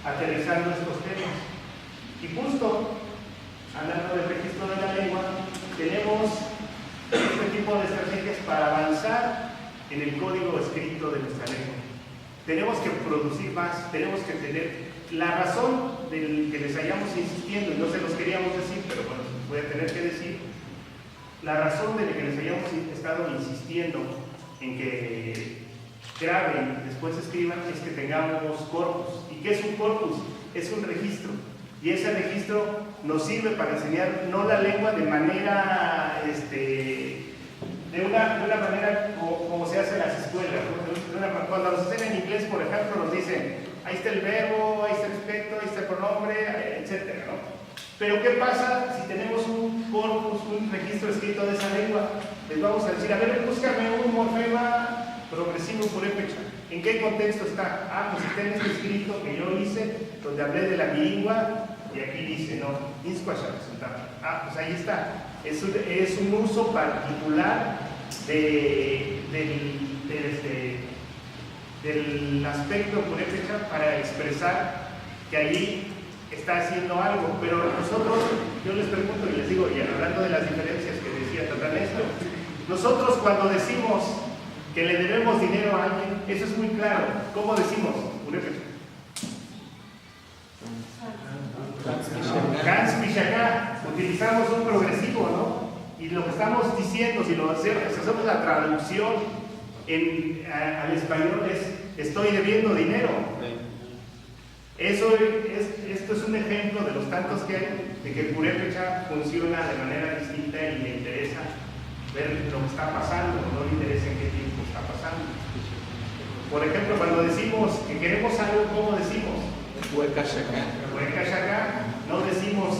[SPEAKER 2] aterrizando estos temas. Y justo, hablando del registro de la lengua, tenemos este tipo de estrategias para avanzar en el código escrito de nuestra lengua. Tenemos que producir más, tenemos que tener la razón del que les hayamos insistiendo, y no se los queríamos decir, pero bueno, voy a tener que decir, la razón de la que les hayamos estado insistiendo en que graben, después escriban, es que tengamos corpus. ¿Y qué es un corpus? Es un registro. Y ese registro nos sirve para enseñar no la lengua de manera, de una manera como se hace en las escuelas, ¿no? Cuando nos enseñan en inglés, por ejemplo, nos dicen, ahí está el verbo, ahí está el sujeto, ahí está el pronombre, etcétera, ¿no? Pero ¿qué pasa si tenemos un corpus, un registro escrito de esa lengua? Les vamos a decir, a ver, búscame un morfema progresivo purépecha. ¿En qué contexto está? Ah, pues está en este escrito que yo hice, donde hablé de la bilingua, y aquí dice, no, ah, pues ahí está. Es un uso particular del aspecto purépecha para expresar que allí está haciendo algo. Pero nosotros, yo les pregunto y les digo, y hablando de las diferencias que decía Tatanésio, nosotros cuando decimos que le debemos dinero a alguien, eso es muy claro. ¿Cómo decimos? Purépecha. Gans Pichacá, utilizamos un progresivo, ¿no? Y lo que estamos diciendo, si hacemos la traducción al español, es estoy debiendo dinero. Esto es un ejemplo de los tantos que hay, de que el purépecha funciona de manera distinta y le interesa ver lo que está pasando, no le interesa en qué tiempo está pasando. Por ejemplo, cuando decimos que queremos algo, ¿cómo decimos? No decimos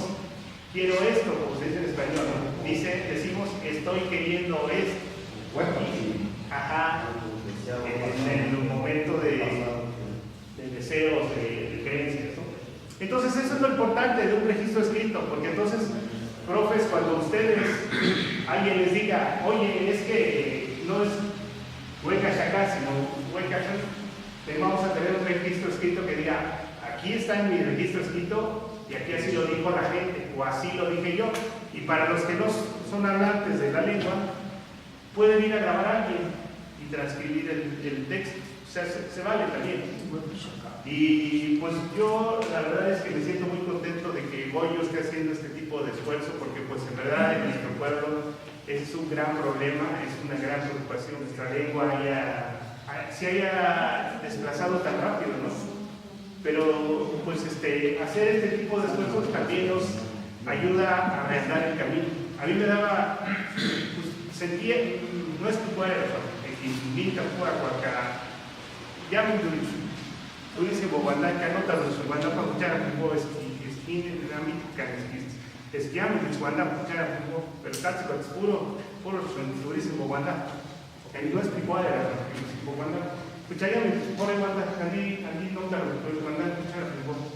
[SPEAKER 2] quiero esto, como se dice en español, ¿no? Decimos estoy queriendo esto. Ajá, en el momento de deseos, de creencias, ¿no? Entonces eso es lo importante de un registro escrito, porque entonces, profes, cuando alguien les diga, oye, es que no es Huecachacá, sino Huecachacá, vamos a tener un registro escrito que diga, aquí está en mi registro escrito y aquí así lo dijo la gente, o así lo dije yo. Y para los que no son hablantes de la lengua, pueden ir a grabar a alguien y transcribir el texto. O sea, se vale también. Y pues yo la verdad es que me siento muy contento de que Goyo esté haciendo este tipo de esfuerzo, porque pues en verdad en nuestro pueblo es un gran problema, es una gran preocupación que nuestra lengua se haya desplazado tan rápido, ¿no? Pero pues hacer este tipo de esfuerzos también nos ayuda a reandar el camino. A mí me daba, pues sentía, no es que fuera, que invita fuera cuaca, ya me dice Bobandaca, no te lo suelta para escuchar a tu voz, es dinámico, es que ya me suelta para escuchar a tu voz, pero casi es puro dice Bobanda, que no es igual a Bobanda. Escucharía mi pobre banda, Andy no te lo mandar a escuchar a tu voz.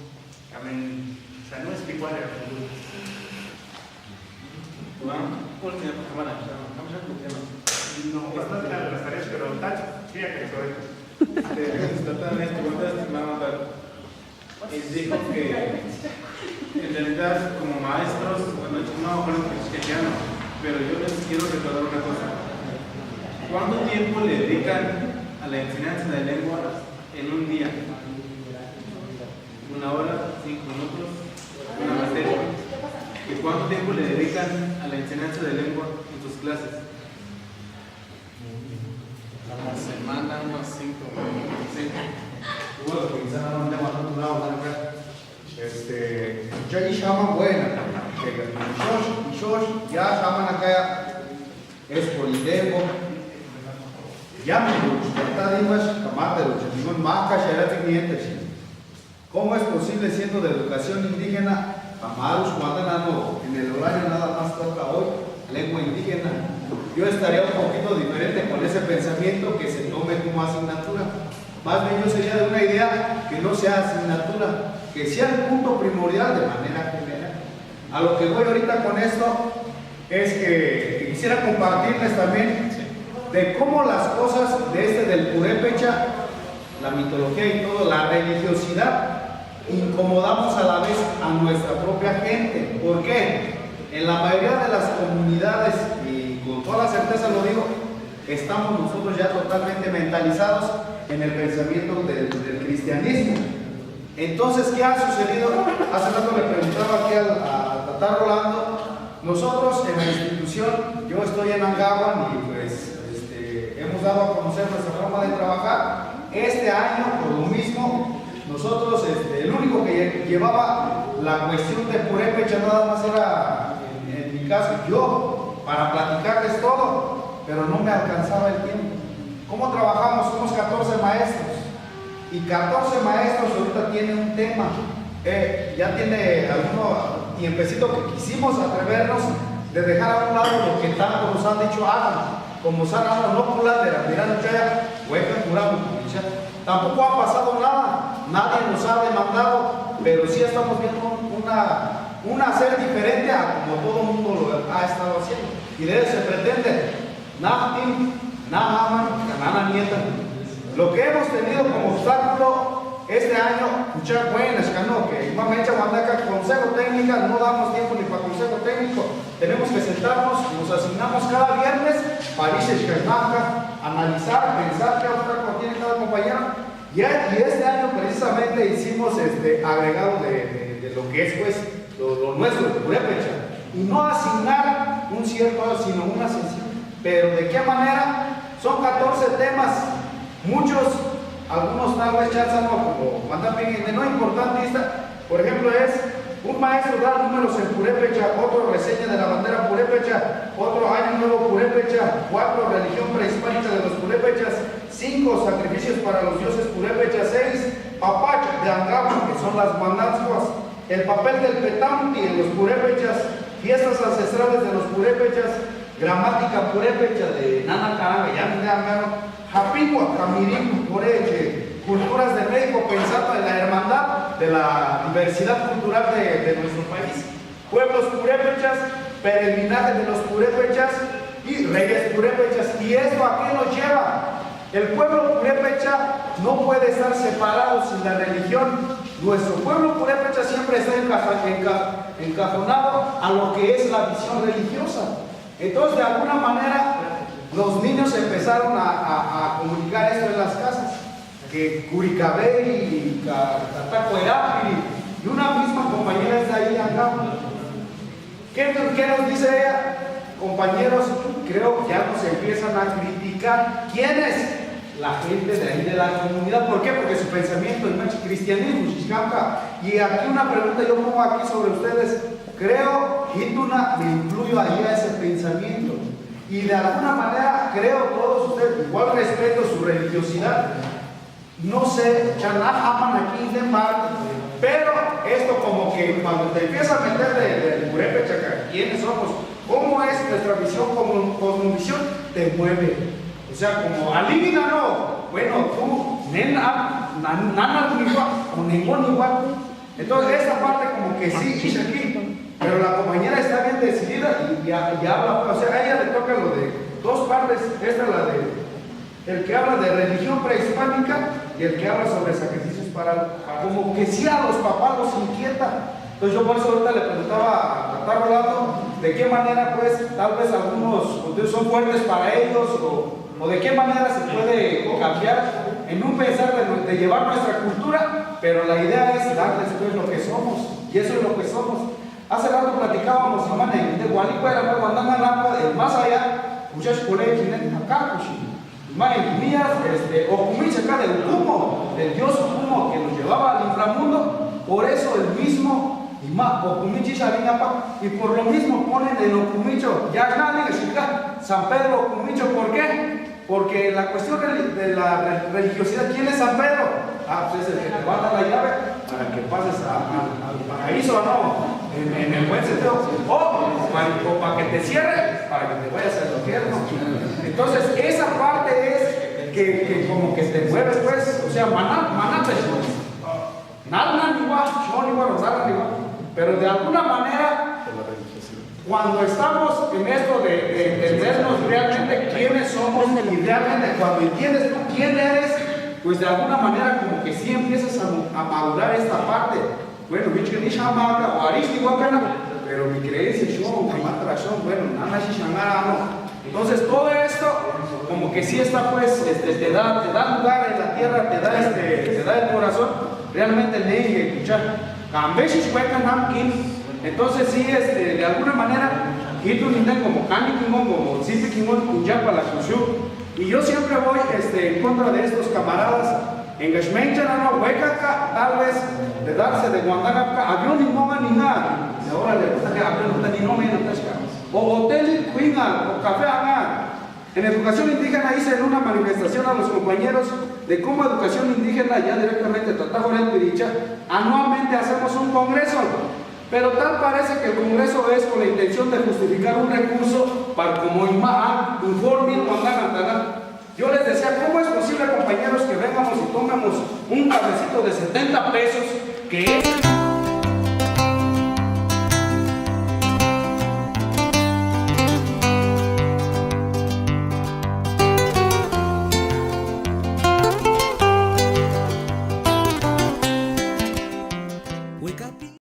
[SPEAKER 2] Amén. O sea, no es igual a tu voz. No, bastante de las tareas, pero Tacho, sí, que les doy.
[SPEAKER 9] Dijo que en realidad como maestros, bueno, no fueron cristianos, pero yo les quiero recordar una cosa. ¿Cuánto tiempo le dedican a la enseñanza de lengua en un día? 1 hora, 5 minutos, una materia. ¿Y cuánto tiempo le dedican a la enseñanza de lengua en sus clases?
[SPEAKER 3] A la semana unos 5 minutos.
[SPEAKER 8] Bueno, que quizá no me llaman a un lado, ya y llaman buena, y ya llaman acá, es polidemo, llaman ¿cómo es posible siendo de educación indígena, amados Guantanamo, en el horario nada más toca hoy, lengua indígena? Yo estaría un poquito diferente con ese pensamiento que se tome como asignatura. Más bien yo sería de una idea que no sea asignatura, que sea el punto primordial de manera general. A lo que voy ahorita con esto es que quisiera compartirles también de cómo las cosas del purépecha, la mitología y todo, la religiosidad, incomodamos a la vez a nuestra propia gente. ¿Por qué? En la mayoría de las comunidades, y con toda la certeza lo digo, estamos nosotros ya totalmente mentalizados en el pensamiento del cristianismo. Entonces, ¿qué ha sucedido? Hace rato le preguntaba aquí a Tata Rolando. Nosotros en la institución, yo estoy en Angahuan y pues hemos dado a conocer nuestra forma de trabajar. Este año, por lo mismo, nosotros, el único que llevaba la cuestión de purépecha nada más era, en mi caso, yo, para platicarles todo, pero no me alcanzaba el tiempo. ¿Cómo trabajamos? Somos 14 maestros, y 14 maestros ahorita tienen un tema. Ya tiene alguno tiempecito que quisimos atrevernos de dejar a un lado lo que tanto nos han dicho hagan, como Sara no pulan de la mirada chaya, hueca curamos. Tampoco ha pasado nada, nadie nos ha demandado, pero sí estamos viendo un hacer diferente a como todo el mundo lo ha estado haciendo. Y de eso se pretende, nada nieta. Lo que hemos tenido como obstáculo este año, muchas buenas, que igualmente Guandaca, consejo técnico, no damos tiempo ni para consejo técnico. Tenemos que sentarnos, nos asignamos cada viernes para irse analizar, pensar qué obstáculo tiene cada compañero. Y este año precisamente hicimos agregado de lo que es pues lo nuestro, de purépecha. Y no asignar un cierto, sino una sesión. Pero ¿de qué manera? Son 14 temas, muchos. Algunos tal vez chanzan como no importante. Por ejemplo, es un maestro da números en purépecha, otro reseña de la bandera purépecha, otro año nuevo purépecha, 4 religión prehispánica de los purépechas, 5 sacrificios para los dioses purépechas, 6 papacha de Angahuan, que son las manazcuas, el papel del petamti en los purépechas, fiestas ancestrales de los purépechas, gramática purépecha de Nana Caranga, ya Japicua, Camirín, culturas de México, pensando en la hermandad de la diversidad cultural de nuestro país. Pueblos purépechas, peregrinaje de los purépechas y reyes purépechas. ¿Y esto a qué nos lleva? El pueblo purépecha no puede estar separado sin la religión. Nuestro pueblo purépecha siempre está encajonado a lo que es la visión religiosa. Entonces, de alguna manera, los niños empezaron a comunicar esto en las casas, que Curicabé y Catacuerapiri, y una misma compañera es de ahí acá. ¿Qué nos dice ella? Compañeros, creo que ya nos empiezan a criticar. ¿Quién es? La gente de ahí de la comunidad. ¿Por qué? Porque su pensamiento es cristianismo, Xixcampa. Y aquí una pregunta yo pongo aquí sobre ustedes. Creo que me incluyo ahí a ese pensamiento. Y de alguna manera creo todos ustedes, igual respeto su religiosidad. No sé, aman aquí de mar, pero esto como que cuando te empiezas a meter de purépecha, ¿quiénes somos? ¿Cómo es nuestra visión, cosmovisión? Te mueve. O sea, como alímina, no. Bueno, tú, nana igual, o ningún igual. Entonces, esa parte como que sí, es aquí. Pero la compañera está bien decidida y habla, o sea, a ella le toca lo de dos partes. Esta es la de el que habla de religión prehispánica y el que habla sobre sacrificios para como que sí a los papás los inquieta. Entonces yo por eso ahorita le preguntaba a Tata Rolando de qué manera pues tal vez algunos son fuertes para ellos o de qué manera se puede cambiar en un pensar de llevar nuestra cultura, pero la idea es darles pues lo que somos y eso es lo que somos. Hace rato platicábamos de Gualicuera, el más allá, muchachos colegios acá, Ocumicha acá del Ucumo, del dios Ucumo que nos llevaba al inframundo, por eso el mismo y por lo mismo ponen el Ocumicho, San Pedro Ocumicho, ¿por qué? Porque la cuestión de la religiosidad, ¿quién es San Pedro? Pues es el que te va a dar la llave para que pases al paraíso, ¿no? En el buen sentido, o para que te cierre, para que te vayas al infierno. Entonces, esa parte es que como que te mueves, pues, o sea, manate, nada igual, son igual, igual, pero de alguna manera cuando estamos en esto de vernos realmente quiénes somos y realmente cuando entiendes tú quién eres, pues de alguna manera como que sí empiezas a madurar esta parte. Bueno, pero mi creencia bueno, nada más. Entonces todo esto como que sí está pues, te da lugar en la tierra, te da el corazón, realmente leer y escuchar. Entonces sí, de alguna manera, como y yo siempre voy en contra de estos camaradas. En Gashmencha, tal vez de darse de Guantánamo, avión y no va ni nada. Ahora le gusta que avión ni no me o hotel, cuina, o café, en educación indígena hice en una manifestación a los compañeros de cómo educación indígena ya directamente anualmente hacemos un congreso, pero tal parece que el congreso es con la intención de justificar un recurso para como informe. Yo les decía, ¿cómo es posible, compañeros, que vengamos y tomemos un cafecito de 70 pesos que es